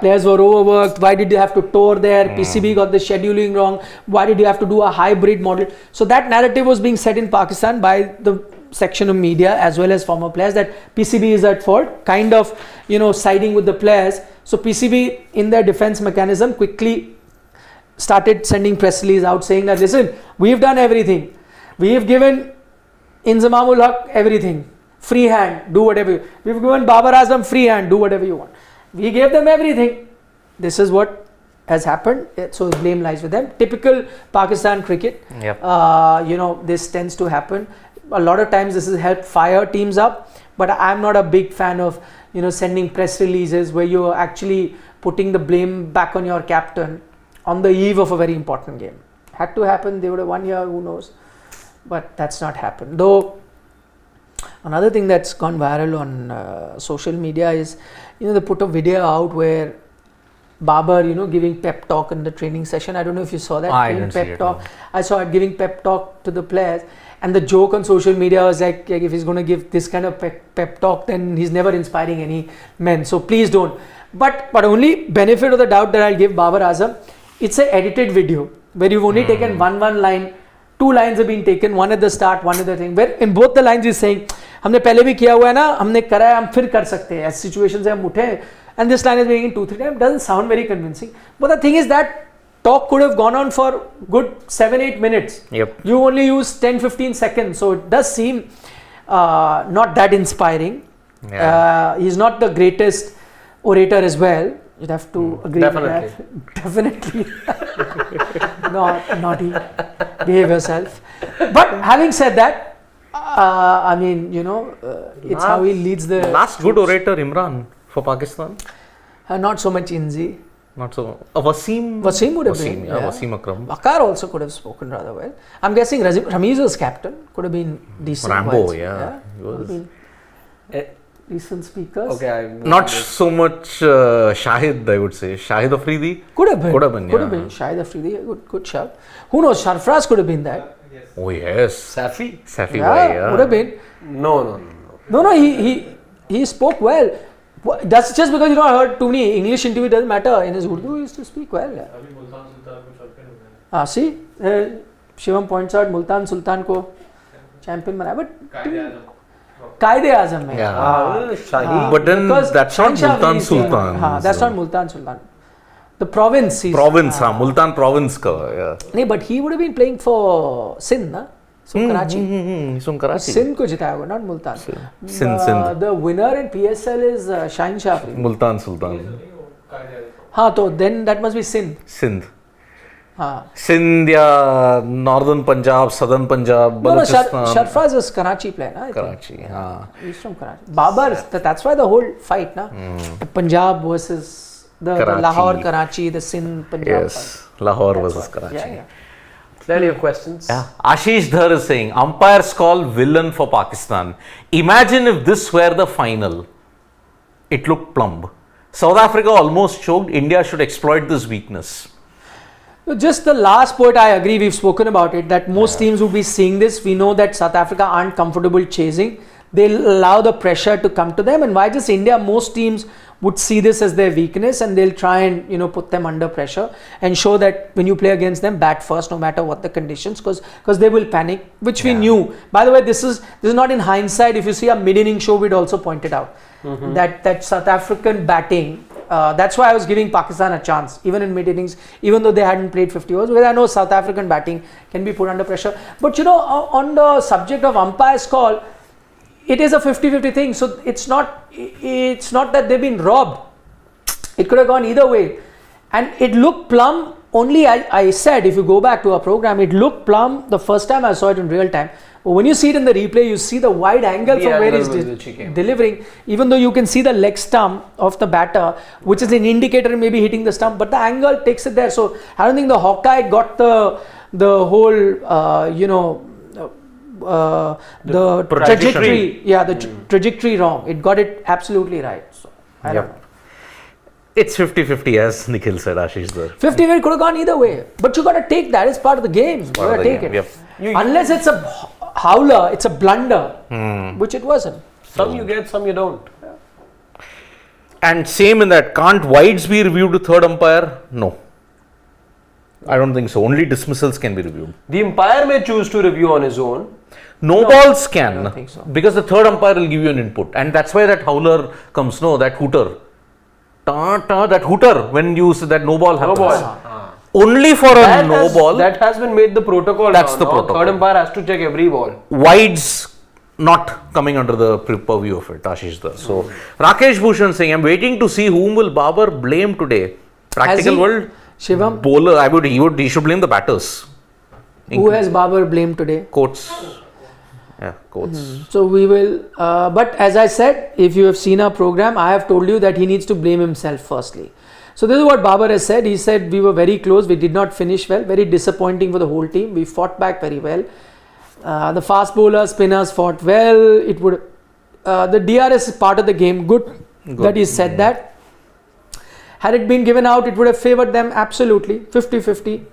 S1: Players were overworked. Why did you have to tour there? PCB got the scheduling wrong. Why did you have to do a hybrid model? So that narrative was being set in Pakistan by the section of media as well as former players, that PCB is at fault, kind of siding with the players. So PCB, in their defense mechanism, quickly started sending press release out saying that, listen, we've done everything. We've given Inzamamul Haq everything. Free hand, do whatever you. We've given Babar Azam free hand, do whatever you want. We gave them everything. This is what has happened. So blame lies with them. Typical Pakistan cricket.
S2: Yep.
S1: This tends to happen. A lot of times this has helped fire teams up. But I'm not a big fan of sending press releases where you're actually putting the blame back on your captain on the eve of a very important game. Had to happen. They would have won here. Who knows? But that's not happened. Though another thing that's gone viral on social media is, they put a video out where Babar, giving pep talk in the training session. I don't know if you saw that.
S2: I
S1: Giving
S2: didn't see
S1: pep
S2: it,
S1: talk.
S2: no.
S1: I saw it, giving pep talk to the players. And the joke on social media was like if he's going to give this kind of pep talk, then he's never inspiring any men. So please don't. But only benefit of the doubt that I'll give Babar Azam, it's an edited video where you've only taken one line. 2 lines have been taken, one at the start, one at the thing. Where in both the lines he's saying, हमने पहले भी किया हुआ है ना, हमने करा है, हम फिर कर सकते हैं. As situation से हम उठे, and this line is being in 2-3 times. Doesn't sound very convincing. But the thing is that talk could have gone on for good 7-8 minutes.
S2: Yep.
S1: You only use 10-15 seconds, so it does seem not that inspiring.
S2: Yeah.
S1: He's not the greatest orator as well. You'd have to agree
S3: Definitely.
S1: with that. Definitely. No, naughty. Behave yourself. But having said that, I mean, it's how he leads the
S2: Last good orator, Imran, for Pakistan.
S1: Not so much Inzi.
S2: Not so. Wasim.
S1: Wasim would have been.
S2: Yeah, Wasim Akram.
S1: Bakar also could have spoken rather well. I'm guessing Ramiz was captain. Could have been decent.
S2: Rambo,
S1: wise.
S2: yeah. He
S1: Would have
S2: was.
S1: been decent speakers.
S3: Okay,
S2: Not so much Shahid, I would say. Shahid Afridi.
S1: Could have been.
S2: Could have been,
S1: Could have
S2: yeah.
S1: been. Shahid Afridi, good shout. Who knows? Sharfraz could have been that.
S2: Oh, yes.
S3: Safi?
S2: Safi
S1: Yeah,
S2: bhai, yeah.
S1: would have been.
S3: No.
S1: No, he spoke well. That's just because I heard too many English interview doesn't matter. In his Urdu, he used to speak well. Yeah. See, Shivam points out Multan Sultan ko champion बनाया, but Qaide Azam में.
S2: Yeah.
S3: Shahi.
S2: But then
S1: Because
S2: that's not
S1: Shahinshah
S2: Multan
S1: is saying-
S2: Sultan.
S1: हाँ, that's not Multan Sultan. The province.
S2: Province, Multan province ka, yeah.
S1: नहीं, but he would have been playing for Sindh, na? So Karachi.
S2: He's from Karachi.
S1: Sindh को जिताया होगा, not Multan.
S2: Sindh.
S1: The winner in PSL is Shahinshah.
S2: Multan Sultan.
S1: हाँ, तो then that must be Sindh.
S2: Sindh.
S1: हाँ.
S2: Sindh या northern Punjab, southern Punjab,
S1: No,
S2: Balochistan.
S1: Sharfraz is Karachi player, na? I think.
S2: Karachi, हाँ.
S1: He's from Karachi. Babar, that's why the whole fight, na? The Punjab versus the
S2: Karachi.
S1: Lahore, Karachi, the Sindh, Punjab
S2: Yes, Lahore
S1: fight.
S2: versus Karachi.
S1: Yeah.
S3: Clearly you have questions.
S2: Yeah. Ashish Dhar is saying, umpires call villain for Pakistan. Imagine if this were the final. It looked plumb. South Africa almost choked. India should exploit this weakness.
S1: So just the last point, I agree, we've spoken about it, that most teams would be seeing this. We know that South Africa aren't comfortable chasing. They'll allow the pressure to come to them. And why just India? Most teams would see this as their weakness and they'll try and, put them under pressure and show that when you play against them, bat first, no matter what the conditions, because they will panic, which we knew. By the way, this is not in hindsight. If you see our mid-inning show, we'd also pointed out that South African batting, that's why I was giving Pakistan a chance, even in mid-innings, even though they hadn't played 50 overs, because I know South African batting can be put under pressure. But on the subject of umpire's call, it is a 50-50 thing, so it's not that they've been robbed. It could have gone either way, and it looked plumb. Only I said, if you go back to our program, it looked plumb the first time I saw it in real time. But when you see it in the replay, you see the wide angle from where he's delivering. Even though you can see the leg stump of the batter, which is an indicator maybe hitting the stump, but the angle takes it there. So I don't think the Hawkeye got the whole the trajectory, the trajectory wrong. It got it absolutely right. So I don't know.
S2: It's 50-50 as Nikhil said, Ashish Dhar.
S1: 50 it could have gone either way, but you got to take that. It's part of the game. You got to take it.
S2: Yep.
S1: Unless it's a howler, it's a blunder, which it wasn't.
S3: Some you get, some you don't.
S2: And same in that, can't wides be reviewed to third umpire? No. I don't think so. Only dismissals can be reviewed.
S3: The umpire may choose to review on his own.
S2: No balls can.
S1: I don't think so.
S2: Because the third umpire will give you an input. And that's why that howler comes, that hooter. That hooter when you say that no ball happens.
S3: No ball.
S2: Only for a no ball.
S3: That has been made the protocol.
S2: That's
S3: now.
S2: the protocol.
S3: Third umpire has to check every ball.
S2: Wides not coming under the purview of it, Ashish Dhar. So, Rakesh Bhushan saying, I'm waiting to see whom will Babar blame today. Practical world.
S1: Shivam,
S2: Bowler, he should blame the batters.
S1: who has Babar blamed today?
S2: Coates. Yeah, Coates.
S1: So we will, but as I said, if you have seen our program, I have told you that he needs to blame himself firstly. So this is what Babar has said. He said we were very close, we did not finish well, very disappointing for the whole team. We fought back very well. The fast bowlers, spinners fought well. It would, the DRS is part of the game. Good. That he said that. Had it been given out, it would have favored them absolutely, 50-50.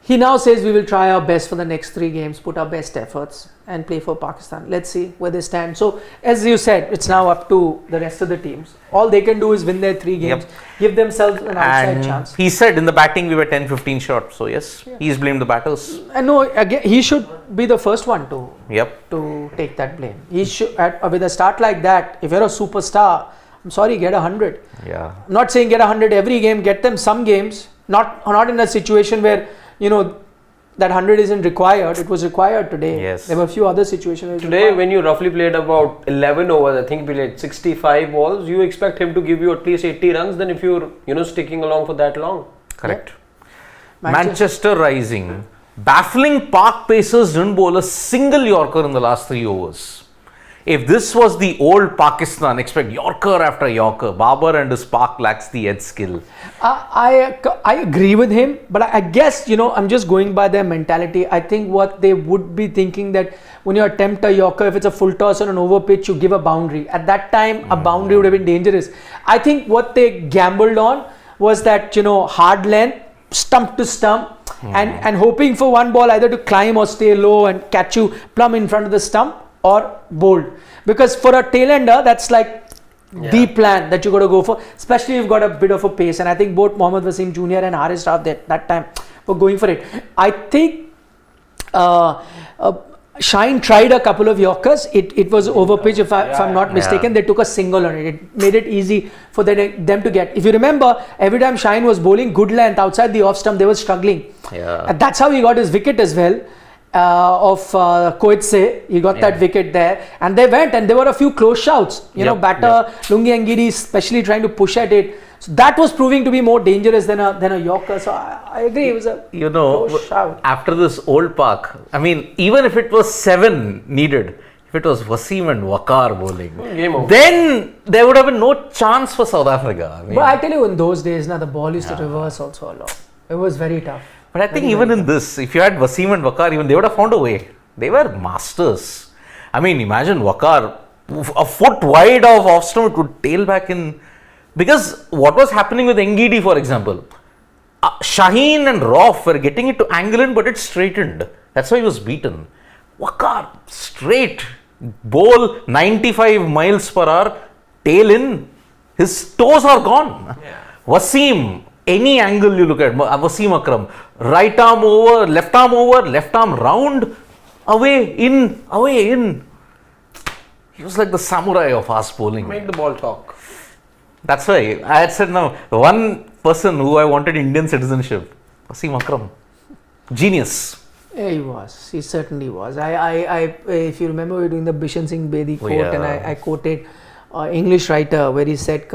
S1: He now says we will try our best for the next 3 games, put our best efforts and play for Pakistan. Let's see where they stand. So as you said, it's now up to the rest of the teams. All they can do is win their 3 games, give themselves an outside chance.
S2: He said in the batting we were 10-15 short. So yes, he's blamed the batters.
S1: I know, again, he should be the first one to take that blame. He should, with a start like that, if you're a superstar, I'm sorry, get 100.
S2: Yeah.
S1: I'm not saying get 100 every game, get them some games, not in a situation where, the that 100 isn't required. It was required today.
S2: Yes.
S1: There were a few other situations. Where it was
S3: Today,
S1: required.
S3: when you roughly played about 11 overs, I think he played 65 balls, you expect him to give you at least 80 runs. Then if you're, sticking along for that long.
S2: Correct.
S1: Manchester-
S2: Manchester Rising. Baffling PAK pacers didn't bowl a single Yorker in the last 3 overs. If this was the old Pakistan, expect Yorker after Yorker. Babar and his PAK lacks the edge skill.
S1: I agree with him, but I guess, I'm just going by their mentality. I think what they would be thinking that when you attempt a Yorker, if it's a full toss on an over pitch, you give a boundary. At that time, a boundary would have been dangerous. I think what they gambled on was that, hard length, stump to stump, and hoping for one ball either to climb or stay low and catch you plumb in front of the stump or bold. Because for a tail-ender, that's like the plan that you got to go for, especially if you've got a bit of a pace. And I think both Mohammad Wasim Jr. and RSA that time were going for it. I think Shine tried a couple of Yorkers. It was over pitch, if I'm not mistaken. They took a single on it. It made it easy for them to get. If you remember, every time Shine was bowling good length outside the off stump, they were struggling.
S2: Yeah.
S1: And that's how he got his wicket as well. Of Koetse, he got that wicket there, and they went, and there were a few close shouts. Batter Lungi Angiri, especially trying to push at it. So that was proving to be more dangerous than a Yorker. So I agree, it was a close shout.
S2: After this old PAK, I mean, even if it was 7 needed, if it was Wasim and Waqar bowling,
S3: Game over.
S2: then there would have been no chance for South Africa. I mean,
S1: But I tell you, in those days, the ball used to reverse also a lot. It was very tough.
S2: But I think even in this, if you had Wasim and Waqar, even they would have found a way. They were masters. I mean, imagine Waqar, a foot wide of off stump, it would tail back in. Because what was happening with Ngidi, for example, Shaheen and Roff were getting it to angle in, but it straightened. That's why he was beaten. Waqar, straight, bowl 95 miles per hour, tail in, his toes are gone. Wasim, any angle you look at, Wasim Akram, right arm over, left arm round, away, in. He was like the samurai of fast bowling.
S3: Make the ball talk.
S2: That's why I had said now, one person who I wanted Indian citizenship, Wasim Akram. Genius.
S1: Yeah, he was. He certainly was. I if you remember, we were doing the Bishan Singh Bedi quote, and I quoted English writer where he said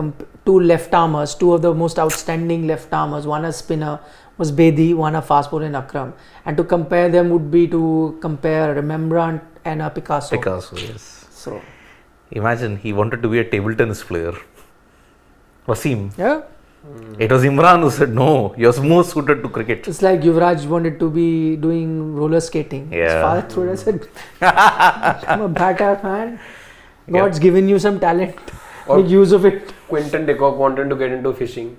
S1: two left armers, two of the most outstanding left armers, one a spinner was Bedi, one a fast bowler in Akram, and to compare them would be to compare Rembrandt and a Picasso.
S2: Yes.
S1: So
S2: imagine he wanted to be a table tennis player. Wasim.
S1: yeah,
S2: It was Imran who said, no, you're more suited to cricket.
S1: it's like Yuvraj wanted to be doing roller skating. His
S2: Yeah.
S1: father threw it and said, "I'm a batter, man. God's given you some talent.
S3: Or-
S1: Make use of it."
S3: Quinton de Kock wanted to get into fishing.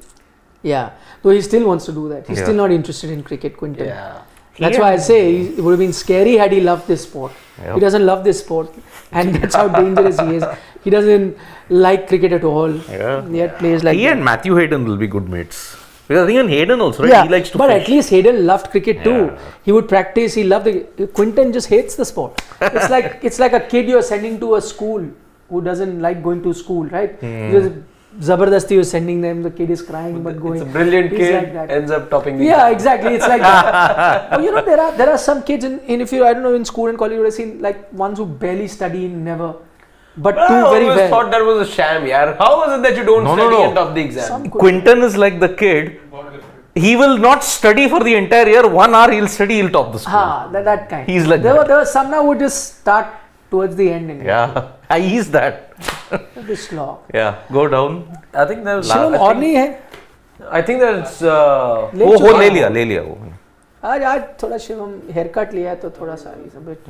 S1: Yeah, though he still wants to do that. He's
S2: Yeah.
S1: still not interested in cricket, Quinton.
S3: Yeah.
S1: That's why I say it would have been scary had he loved this sport.
S2: Yep.
S1: He doesn't love this sport, and that's how dangerous he is. He doesn't like cricket at all.
S2: Yeah.
S1: Yet plays like
S2: He
S1: that.
S2: and Matthew Hayden will be good mates. Because I think even Hayden also, right?
S1: Yeah,
S2: He likes to
S1: but
S2: fish.
S1: at least Hayden loved cricket too.
S2: Yeah.
S1: He would practice. He loved it. Quinton just hates the sport. It's like a kid you're sending to a school who doesn't like going to school, right? Just Zabardasti you're sending them. The kid is crying but going.
S3: It's a brilliant
S1: He's
S3: kid,
S1: like that.
S3: ends up topping the
S1: Yeah, exactly. It's like that. Oh, there are some kids in if you I don't know in school and college you would have seen like ones who barely study never, but do
S3: I
S1: very
S3: always
S1: well.
S3: thought that was a sham, yaar. How was it that you don't
S2: No,
S3: study
S2: no.
S3: and top the exam?
S1: Some
S2: Quinton is like the kid. He will not study for the entire year. 1 hour he'll study, he'll top the school.
S1: That kind.
S2: He's like
S1: there
S2: that.
S1: were some now would just start towards the end. In
S2: Yeah, he's that.
S1: This slow.
S2: Yeah, go down.
S3: I think there's.
S1: Shivam और नहीं है
S3: I think that's.
S1: ले
S2: Oh,
S1: चुका है।
S2: ले लिया वो.
S1: आज थोड़ा शिवम हेयर कट लिया है तो थोड़ा सा is a bit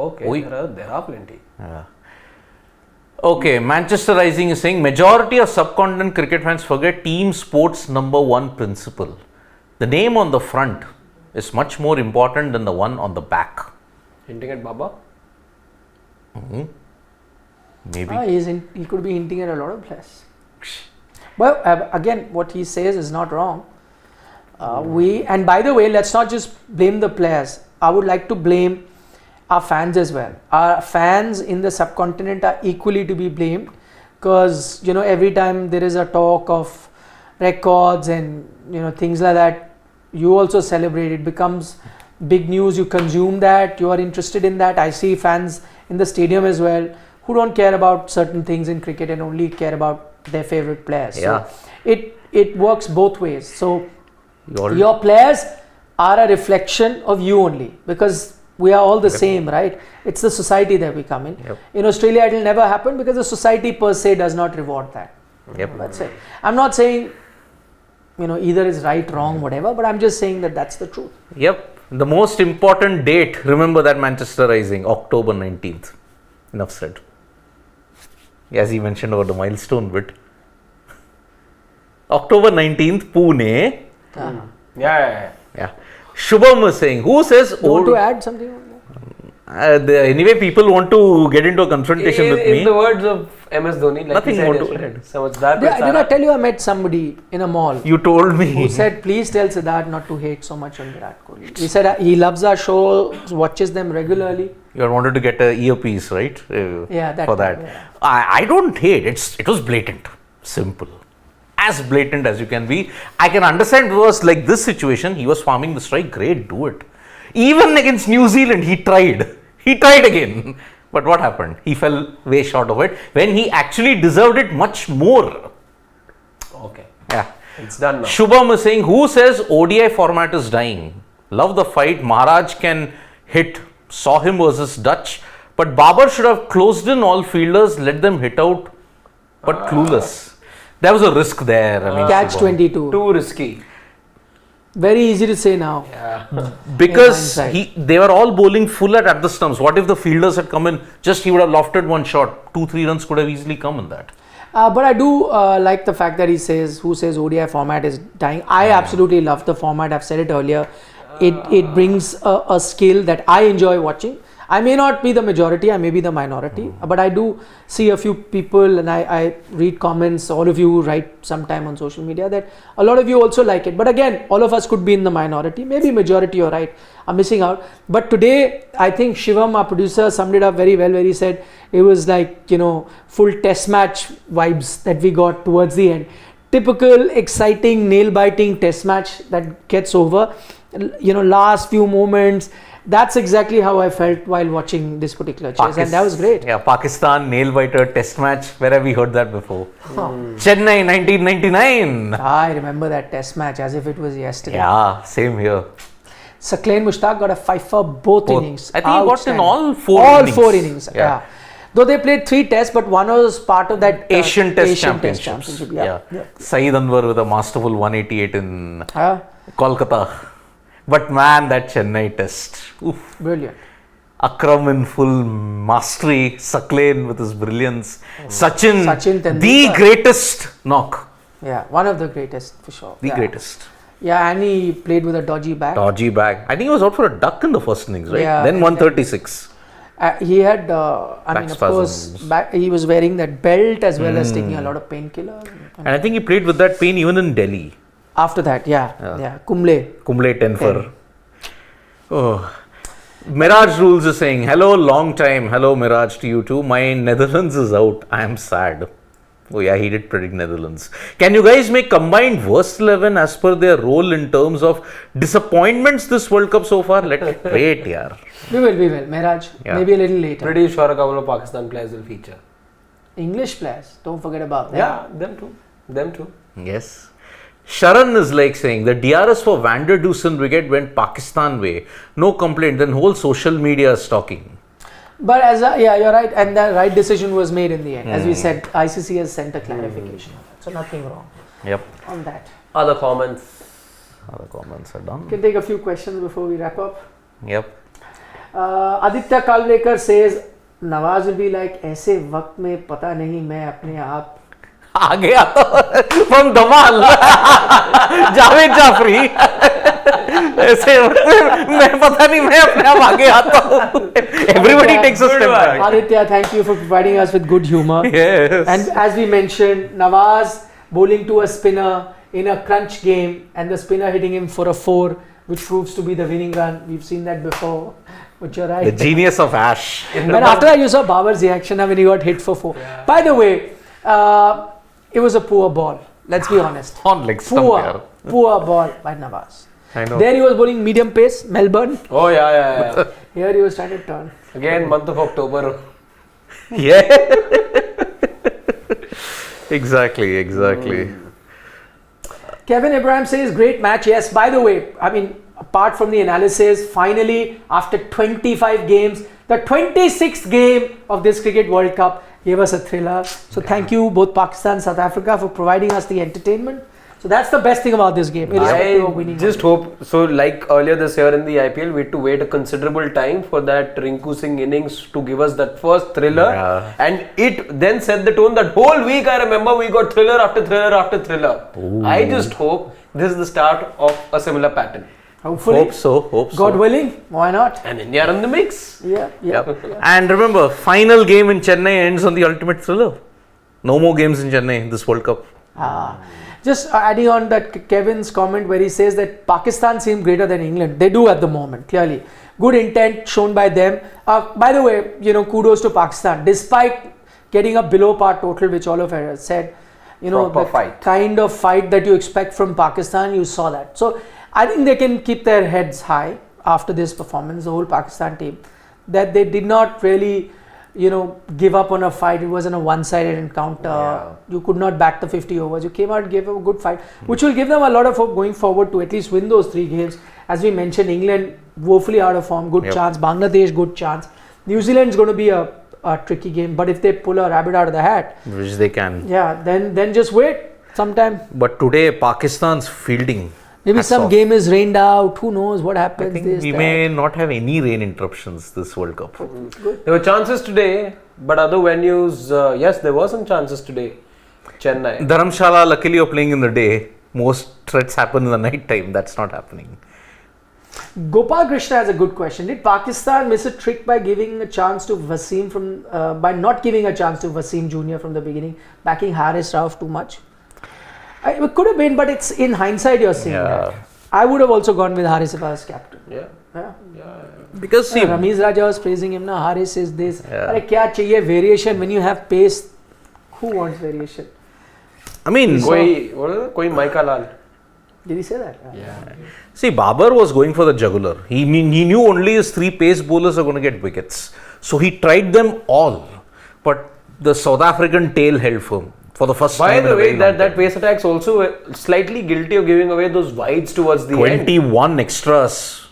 S3: Okay.
S2: Oi.
S3: There are plenty.
S2: Yeah. Okay, Manchester Rising is saying majority of subcontinent cricket fans forget team sports #1 principle. The name on the front is much more important than the one on the back.
S3: Hinting at Baba?
S2: Maybe.
S1: he could be hinting at a lot of players. Well, again, what he says is not wrong. And by the way, let's not just blame the players. I would like to blame our fans as well. Our fans in the subcontinent are equally to be blamed because every time there is a talk of records and things like that, you also celebrate. It becomes big news. You consume that. You are interested in that. I see fans in the stadium as well who don't care about certain things in cricket and only care about their favorite players.
S2: Yeah.
S1: So it works both ways. So
S2: You all-
S1: your players are a reflection of you only, because we are all the same, right? It's the society that we come in.
S2: Yep.
S1: In Australia, it will never happen because the society per se does not reward that.
S2: Yep.
S1: That's it. I'm not saying, either is right, wrong, whatever, but I'm just saying that that's the truth.
S2: Yep. The most important date, remember that Manchester Rising, October 19th. Enough said. As he mentioned about the milestone bit. October 19th, Pune. Yeah. Shubham was saying, who says...
S1: You want to add something on that?
S2: Anyway, people want to get into a confrontation with me.
S3: In the words of MS Dhoni, like
S2: Nothing
S3: he said
S2: more to
S3: yesterday,
S2: add.
S3: "Samajhdar
S1: Did
S3: pe
S1: I
S3: sara."
S1: tell you I met somebody in a mall
S2: You told me.
S1: who said, please tell Siddharth not to hate so much on Virat Kohli. He said he loves our show, watches them regularly.
S2: You wanted to get an earpiece, right?
S1: Yeah, that
S2: For
S1: time,
S2: that.
S1: yeah.
S2: I don't hate. It was blatant. Simple. As blatant as you can be. I can understand, because like this situation, he was farming the strike. Great, do it. Even against New Zealand, he tried. He tried again. But what happened? He fell way short of it when he actually deserved it much more.
S3: Okay,
S2: Yeah.
S3: it's done now.
S2: Shubham is saying, who says ODI format is dying? Love the fight. Maharaj can hit. Saw him versus Dutch. But Babar should have closed in all fielders, let them hit out. But clueless. There was a risk there. I mean,
S1: Catch
S2: Shubham.
S1: 22.
S3: Too risky.
S1: Very easy to say now.
S2: Because
S1: In hindsight.
S2: they were all bowling full at the stumps. What if the fielders had come in? Just he would have lofted one shot. 2-3 runs could have easily come in that.
S1: But I do like the fact that he says, who says ODI format is dying. I absolutely love the format. I've said it earlier. It brings a skill that I enjoy watching. I may not be the majority, I may be the minority, but I do see a few people, and I read comments, all of you write sometime on social media, that a lot of you also like it. But again, all of us could be in the minority, maybe majority, you're right, I'm missing out. But today, I think Shivam, our producer, summed it up very well, where he said it was like, full test match vibes that we got towards the end. Typical, exciting, nail-biting test match that gets over, last few moments. That's exactly how I felt while watching this particular chase, and that was great.
S2: Yeah, Pakistan nail-biter test match. Where have we heard that before? Chennai 1999.
S1: I remember that test match as if it was yesterday.
S2: Yeah, same here.
S1: Saqlain Mushtaq got a five for both innings.
S2: I think he got in
S1: Outstanding.
S2: all four
S1: All
S2: innings.
S1: 4 innings.
S2: Yeah.
S1: Yeah. Though they played 3 tests, but one was part of that
S2: Asian Test
S1: Asian Test
S2: Championships.
S1: Championship. Yeah.
S2: Saeed Anwar with a masterful 188 in Kolkata. But man, that Chennai test. Oof.
S1: Brilliant.
S2: Akram in full mastery. Saqlain with his brilliance. Sachin
S1: Tendulkar.
S2: the greatest knock.
S1: Yeah, one of the greatest for sure.
S2: The
S1: Yeah.
S2: greatest.
S1: Yeah, and he played with a dodgy back.
S2: Dodgy bag. I think he was out for a duck in the first innings, right?
S1: Yeah,
S2: Then
S1: and
S2: 136.
S1: He had,
S2: Back
S1: of course,
S2: spasms.
S1: he was wearing that belt as well as taking a lot of painkiller.
S2: And I think he played with that pain even in Delhi.
S1: After that, yeah. Kumble.
S2: 10 for. Oh. Miraj Rules is saying, hello, long time. Hello, Miraj, to you too. My Netherlands is out. I am sad. Oh yeah, he did predict Netherlands. Can you guys make combined worst 11 as per their role in terms of disappointments this World Cup so far? Wait, yaar.
S1: We will. Mehraj,
S2: Yeah.
S1: maybe a little later.
S3: Pretty sure a couple of Pakistan players will feature.
S1: English players, don't forget about that.
S3: Yeah, them too.
S2: Yes. Sharan is like saying the DRS for Vander Dusen wicket went Pakistan way. No complaint. Then whole social media is talking.
S1: But you're right, and the right decision was made in the end. As we said, ICC has sent a clarification, so nothing wrong
S2: Yep.
S1: on that.
S3: Other comments.
S2: Other comments are done.
S1: Can take a few questions before we wrap up.
S2: Yep.
S1: Aditya Kalvekar says, Nawaz will be like, ऐसे वक्त में पता नहीं मैं अपने आप
S2: आ गया तो from Dhamal. जावेद जाफरी. ऐसे मैं पता नहीं मैं अपने आप आगे आता हूँ. Everybody takes a step back.
S1: Aditya, thank you for providing us with good humor.
S2: Yes.
S1: And as we mentioned, Nawaz bowling to a spinner in a crunch game, and the spinner hitting him for a 4, which proves to be the winning run. We've seen that before. But you're right.
S2: The genius of Ash.
S1: And after you saw Babar's reaction when he got hit for 4.
S3: Yeah.
S1: By the way, it was a poor ball. Let's be honest.
S2: On leg stump.
S1: Poor ball by Nawaz.
S2: I know.
S1: There he was bowling medium pace, Melbourne.
S3: Oh yeah.
S1: Here he was trying to turn.
S3: Again, month of October.
S2: Yeah. Exactly.
S1: Kevin Abraham says, great match. Yes, by the way, I mean, apart from the analysis, finally, after 25 games, the 26th game of this Cricket World Cup gave us a thriller. So thank you, both Pakistan and South Africa, for providing us the entertainment. So that's the best thing about this game. irrespective of
S3: I
S1: winning.
S3: just hope, so like earlier this year in the IPL, we had to wait a considerable time for that Rinku Singh innings to give us that first thriller.
S2: Yeah.
S3: And it then set the tone. That whole week I remember we got thriller after thriller after thriller. I just hope this is the start of a similar pattern.
S1: Hopefully.
S2: Hope so.
S1: God willing, why not?
S3: And India are in the mix.
S1: Yeah.
S2: And remember, final game in Chennai ends on the ultimate thriller. No more games in Chennai in this World Cup.
S1: Just adding on that Kevin's comment where he says that Pakistan seem greater than England. They do at the moment, clearly. Good intent shown by them. By the way, kudos to Pakistan. Despite getting a below par total, which all of us have said,
S3: Proper
S1: the
S3: fight.
S1: kind of fight that you expect from Pakistan, you saw that. So I think they can keep their heads high after this performance, the whole Pakistan team, that they did not really give up on a fight. It wasn't a one-sided encounter.
S3: Yeah.
S1: You could not back the 50 overs. You came out and gave a good fight, which will give them a lot of hope going forward to at least win those 3 games. As we mentioned, England woefully out of form, good chance. Bangladesh, good chance. New Zealand's going to be a tricky game, but if they pull a rabbit out of the hat,
S2: Which they can.
S1: yeah, then just wait sometime.
S2: But today, Pakistan's fielding.
S1: Maybe
S2: hats
S1: some
S2: off.
S1: game is rained out. Who knows what happens?
S2: I think
S1: this,
S2: we
S1: that.
S2: may not have any rain interruptions this World Cup.
S3: There were chances today, but other venues, yes, there were some chances today. Chennai.
S2: Dharamshala, luckily you're playing in the day. Most threats happen in the night time. That's not happening.
S1: Gopal Krishna has a good question. Did Pakistan miss a trick by giving a chance to Wasim by not giving a chance to Wasim Jr. from the beginning, backing Haris Rauf too much? It could have been, but it's in hindsight you're saying that. I would have also gone with Haris if I was captain.
S3: Yeah.
S2: Because see,
S1: Ramiz Raja was praising him. Na Haris is this.
S2: Yeah.
S1: Arey kya chahiye variation when you have pace? Who wants variation?
S2: I mean,
S3: Koi Maika Lal.
S1: Did he say that?
S2: see, Babar was going for the jugular. He knew only his 3 pace bowlers are going to get wickets. So he tried them all. But the South African tail held firm for the first
S3: By
S2: time.
S3: the
S2: in a
S3: way,
S2: very long
S3: that
S2: time.
S3: pace attack's also slightly guilty of giving away those wides towards the end.
S2: 21 extras.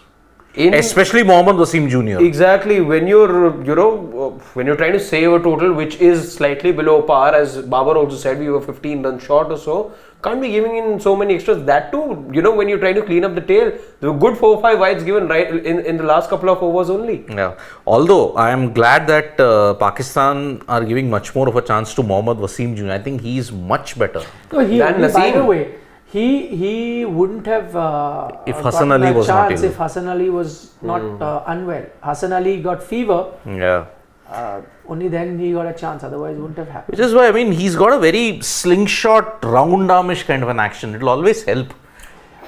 S2: Especially Mohammad Wasim Jr.
S3: Exactly. When you're, when you're trying to save a total which is slightly below par, as Babar also said, we were 15 runs short or so. Can't be giving in so many extras. That too, when you're trying to clean up the tail, there were good 4 or 5 wides given right in the last couple of overs only.
S2: Yeah. Although I am glad that Pakistan are giving much more of a chance to Mohammad Wasim Jr. I think he is much better.
S1: No, by
S3: Naseem.
S1: the way, he wouldn't have
S2: If
S1: gotten
S2: Hassan Ali
S1: that
S2: was not
S1: chance
S2: ill.
S1: if Hassan Ali was not unwell. Hassan Ali got fever.
S2: Yeah.
S1: Only then he got a chance. Otherwise, it wouldn't have happened.
S2: Which is why, I mean, he's got a very slingshot, round armish kind of an action. It'll always help.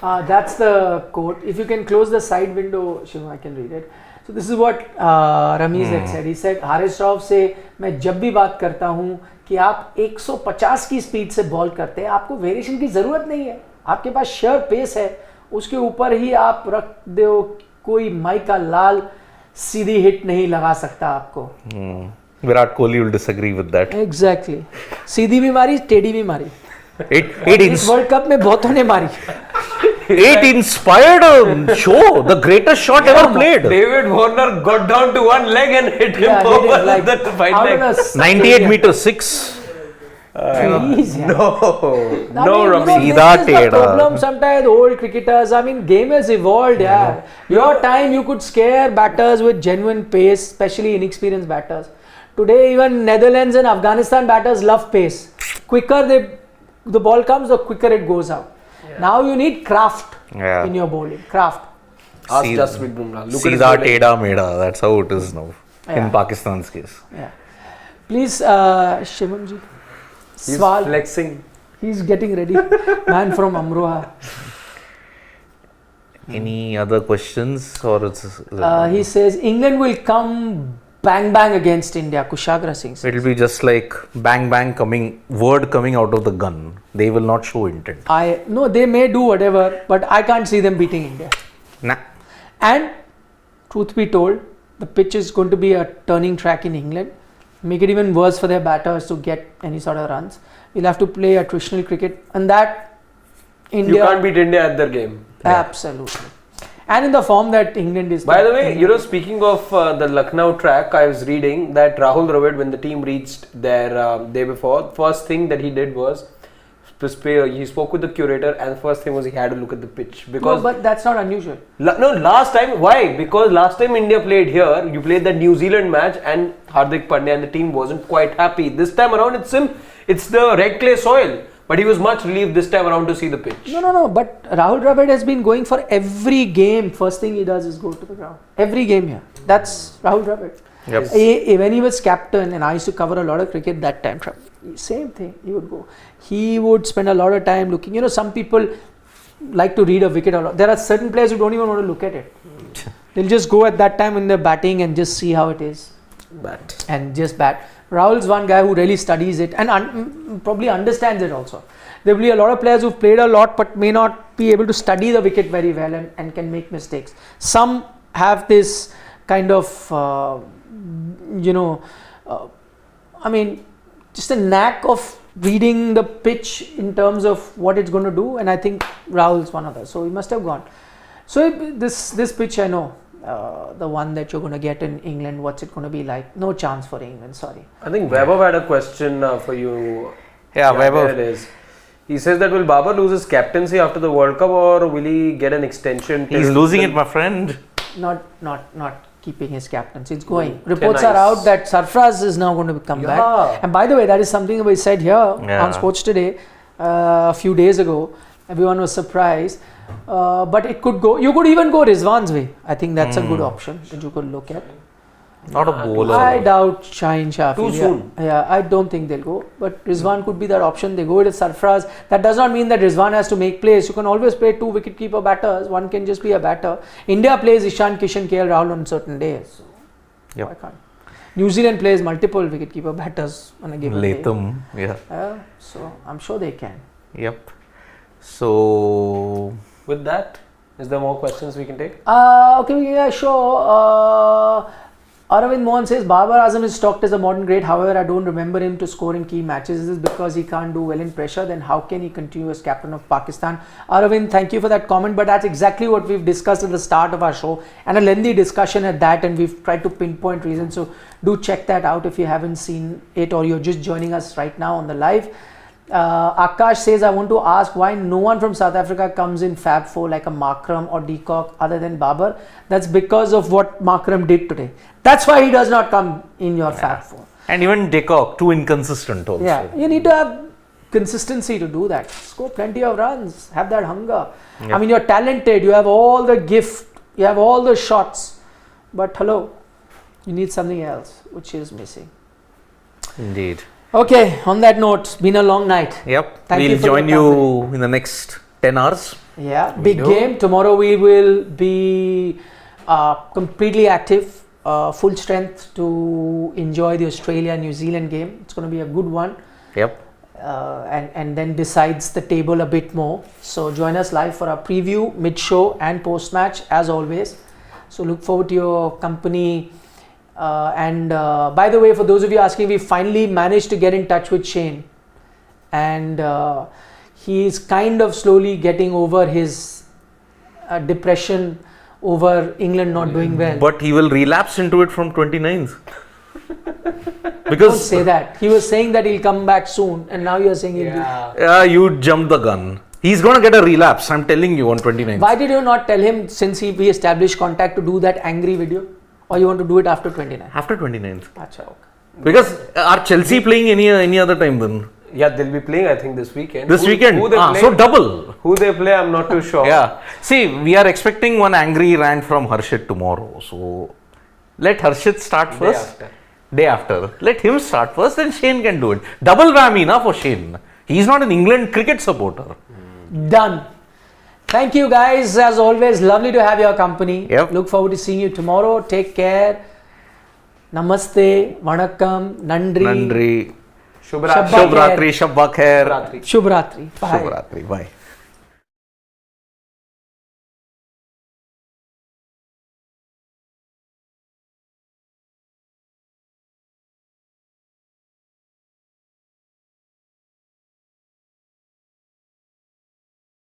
S1: That's the quote. If you can close the side window, Shivam, I can read it. So this is what Ramiz had said. He said, Haris Rauf से मैं जब भी बात करता हूँ कि आप 150 की स्पीड से बॉल करते हैं, आपको वेरिएशन की ज़रूरत नहीं है. आपके पास श्योर पेस है, उसके ऊपर ही आप रख दो, कोई माइका लाल सीधी हिट नहीं लगा सकता आपको.
S2: Virat Kohli will disagree with that.
S1: Exactly. सीधी भी मारी, टेढ़ी भी मारी.
S2: It
S1: वर्ल्ड कप में बहुतों ने मारी.
S2: inspired a show, the greatest shot ever played.
S3: David Warner got down to one leg and hit him
S1: Yeah,
S3: over
S1: like
S3: the right
S1: out
S3: leg.
S1: of a
S2: 98 meters 6.
S1: Please, yeah.
S3: No, Rami.
S2: Seedha
S1: This is the
S2: teda.
S1: problem sometimes old cricketers. I mean, game has evolved. Yeah, your time you could scare batters with genuine pace, especially inexperienced batters. Today, even Netherlands and Afghanistan batters love pace. Quicker the ball comes, the quicker it goes out. Now you need craft in your bowling. Craft.
S3: Ask
S2: See-
S3: Jasprit Bumrah. Look at his
S2: Seedha
S3: bowling.
S2: teda meda. That's how it is now.
S1: Yeah.
S2: In Pakistan's case.
S1: Yeah. Please, Shivam ji.
S3: He's
S1: Swal.
S3: flexing.
S1: He's getting ready. Man from Amroha.
S2: Any other questions? Or it's
S1: He says England will come bang bang against India. Kushagra Singh.
S2: It'll be just like bang bang word coming out of the gun. They will not show intent.
S1: No, they may do whatever, but I can't see them beating India.
S2: Nah.
S1: And truth be told, the pitch is going to be a turning track in England. Make it even worse for their batters to get any sort of runs. We'll have to play attritional cricket, and that India.
S3: You can't beat India at their game.
S1: Absolutely. And in the form that England is.
S3: By the way, speaking of the Lucknow track, I was reading that Rahul Dravid, when the team reached there day before, first thing that he did was he spoke with the curator, and the first thing was he had to look at the pitch. Because
S1: no, but that's not unusual.
S3: No, last time, why? Because last time India played here, you played that New Zealand match, and Hardik Pandya and the team wasn't quite happy. This time around, it's the red clay soil. But he was much relieved this time around to see the pitch.
S1: No. But Rahul Dravid has been going for every game. First thing he does is go to the ground. Every game here. That's Rahul Dravid.
S2: Yep.
S1: When he was captain, and I used to cover a lot of cricket that time, same thing. He would go. He would spend a lot of time looking. Some people like to read a wicket a lot. There are certain players who don't even want to look at it. They'll just go at that time when they're batting and just see how it is. And just bat. Rahul's one guy who really studies it and probably understands it also. There will be a lot of players who've played a lot but may not be able to study the wicket very well and can make mistakes. Some have this kind of, just a knack of reading the pitch in terms of what it's going to do, and I think Rahul's one of them. So he must have gone. So this pitch, I know. The one that you're going to get in England, what's it going to be like? No chance for England, sorry.
S3: I think Vaibhav had a question for you.
S2: Yeah, Vaibhav.
S3: There it is. He says that will Babar lose his captaincy after the World Cup, or will he get an extension?
S2: He's losing it, my friend.
S1: Not keeping his captaincy. It's going. Reports are out that Sarfraz is now going to come back. And by the way, that is something we said here on Sports Today a few days ago. Everyone was surprised. But it could go. You could even go Rizwan's way. I think that's a good option that you could look at.
S2: Not a bowler.
S1: I doubt Shaheen Shah.
S3: Too soon.
S1: Yeah, I don't think they'll go. But Rizwan could be that option. They go with Sarfraz. That does not mean that Rizwan has to make plays. You can always play two wicketkeeper batters. One can just be a batter. India plays Ishan Kishan, KL Rahul on certain days. So why can't? New Zealand plays multiple wicketkeeper batters on a given day.
S2: Latham, yeah.
S1: So I'm sure they can.
S2: Yep. So
S3: with that, is there more questions we can take?
S1: Okay, yeah, sure. Aravind Mohan says Babar Azam is stocked as a modern great. However, I don't remember him to score in key matches. Is this because he can't do well in pressure? Then how can he continue as captain of Pakistan? Aravind, thank you for that comment. But that's exactly what we've discussed at the start of our show, and a lengthy discussion at that. And we've tried to pinpoint reasons. So do check that out if you haven't seen it, or you're just joining us right now on the live. Akash says, I want to ask why no one from South Africa comes in Fab 4 like a Markram or De Kock other than Babar. That's because of what Markram did today. That's why he does not come in your Fab 4.
S2: And even De Kock, too inconsistent also.
S1: Yeah, you need to have consistency to do that. Score plenty of runs, have that hunger. Yep. I mean, you're talented, you have all the gift, you have all the shots. But hello, you need something else, which is missing.
S2: Indeed.
S1: Okay, on that note, it's been a long night.
S2: Yep, we'll join you in the next 10 hours.
S1: Yeah, big game. Tomorrow we will be completely active, full strength to enjoy the Australia-New Zealand game. It's going to be a good one.
S2: Yep.
S1: And then decides the table a bit more. So join us live for our preview, mid-show and post-match as always. So look forward to your company. By the way, for those of you asking, we finally managed to get in touch with Shane, and he's kind of slowly getting over his depression over England not doing well.
S2: But he will relapse into it from 29th. Because
S1: don't say that. He was saying that he'll come back soon, and now you're saying he'll be.
S2: Yeah, you jumped the gun. He's going to get a relapse, I'm telling you, on 29th.
S1: Why did you not tell him, since we established contact, to do that angry video? Or you want to do it after 29th?
S2: After 29th.
S1: Achha, okay.
S2: Because are Chelsea playing any other time then?
S3: Yeah, they'll be playing, I think, this weekend.
S2: This weekend?
S3: Who they play?
S2: So double.
S3: Who they play, I'm not too sure.
S2: Yeah. See, we are expecting one angry rant from Harshit tomorrow. So let Harshit start first. Day after. Let him start first, then Shane can do it. Double whammy na for Shane. He's not an England cricket supporter.
S1: Done. Thank you guys, as always, lovely to have your company.
S2: Yep.
S1: Look forward to seeing you tomorrow. Take care. Namaste, Vanakkam, Nandri,
S2: Nandri.
S3: Shubh Ratri.
S1: Shabba
S2: Shubh Ratri, Shabba Khair.
S3: Ratri.
S1: Shubh Ratri. Bye.
S2: Shubh Ratri. Bye.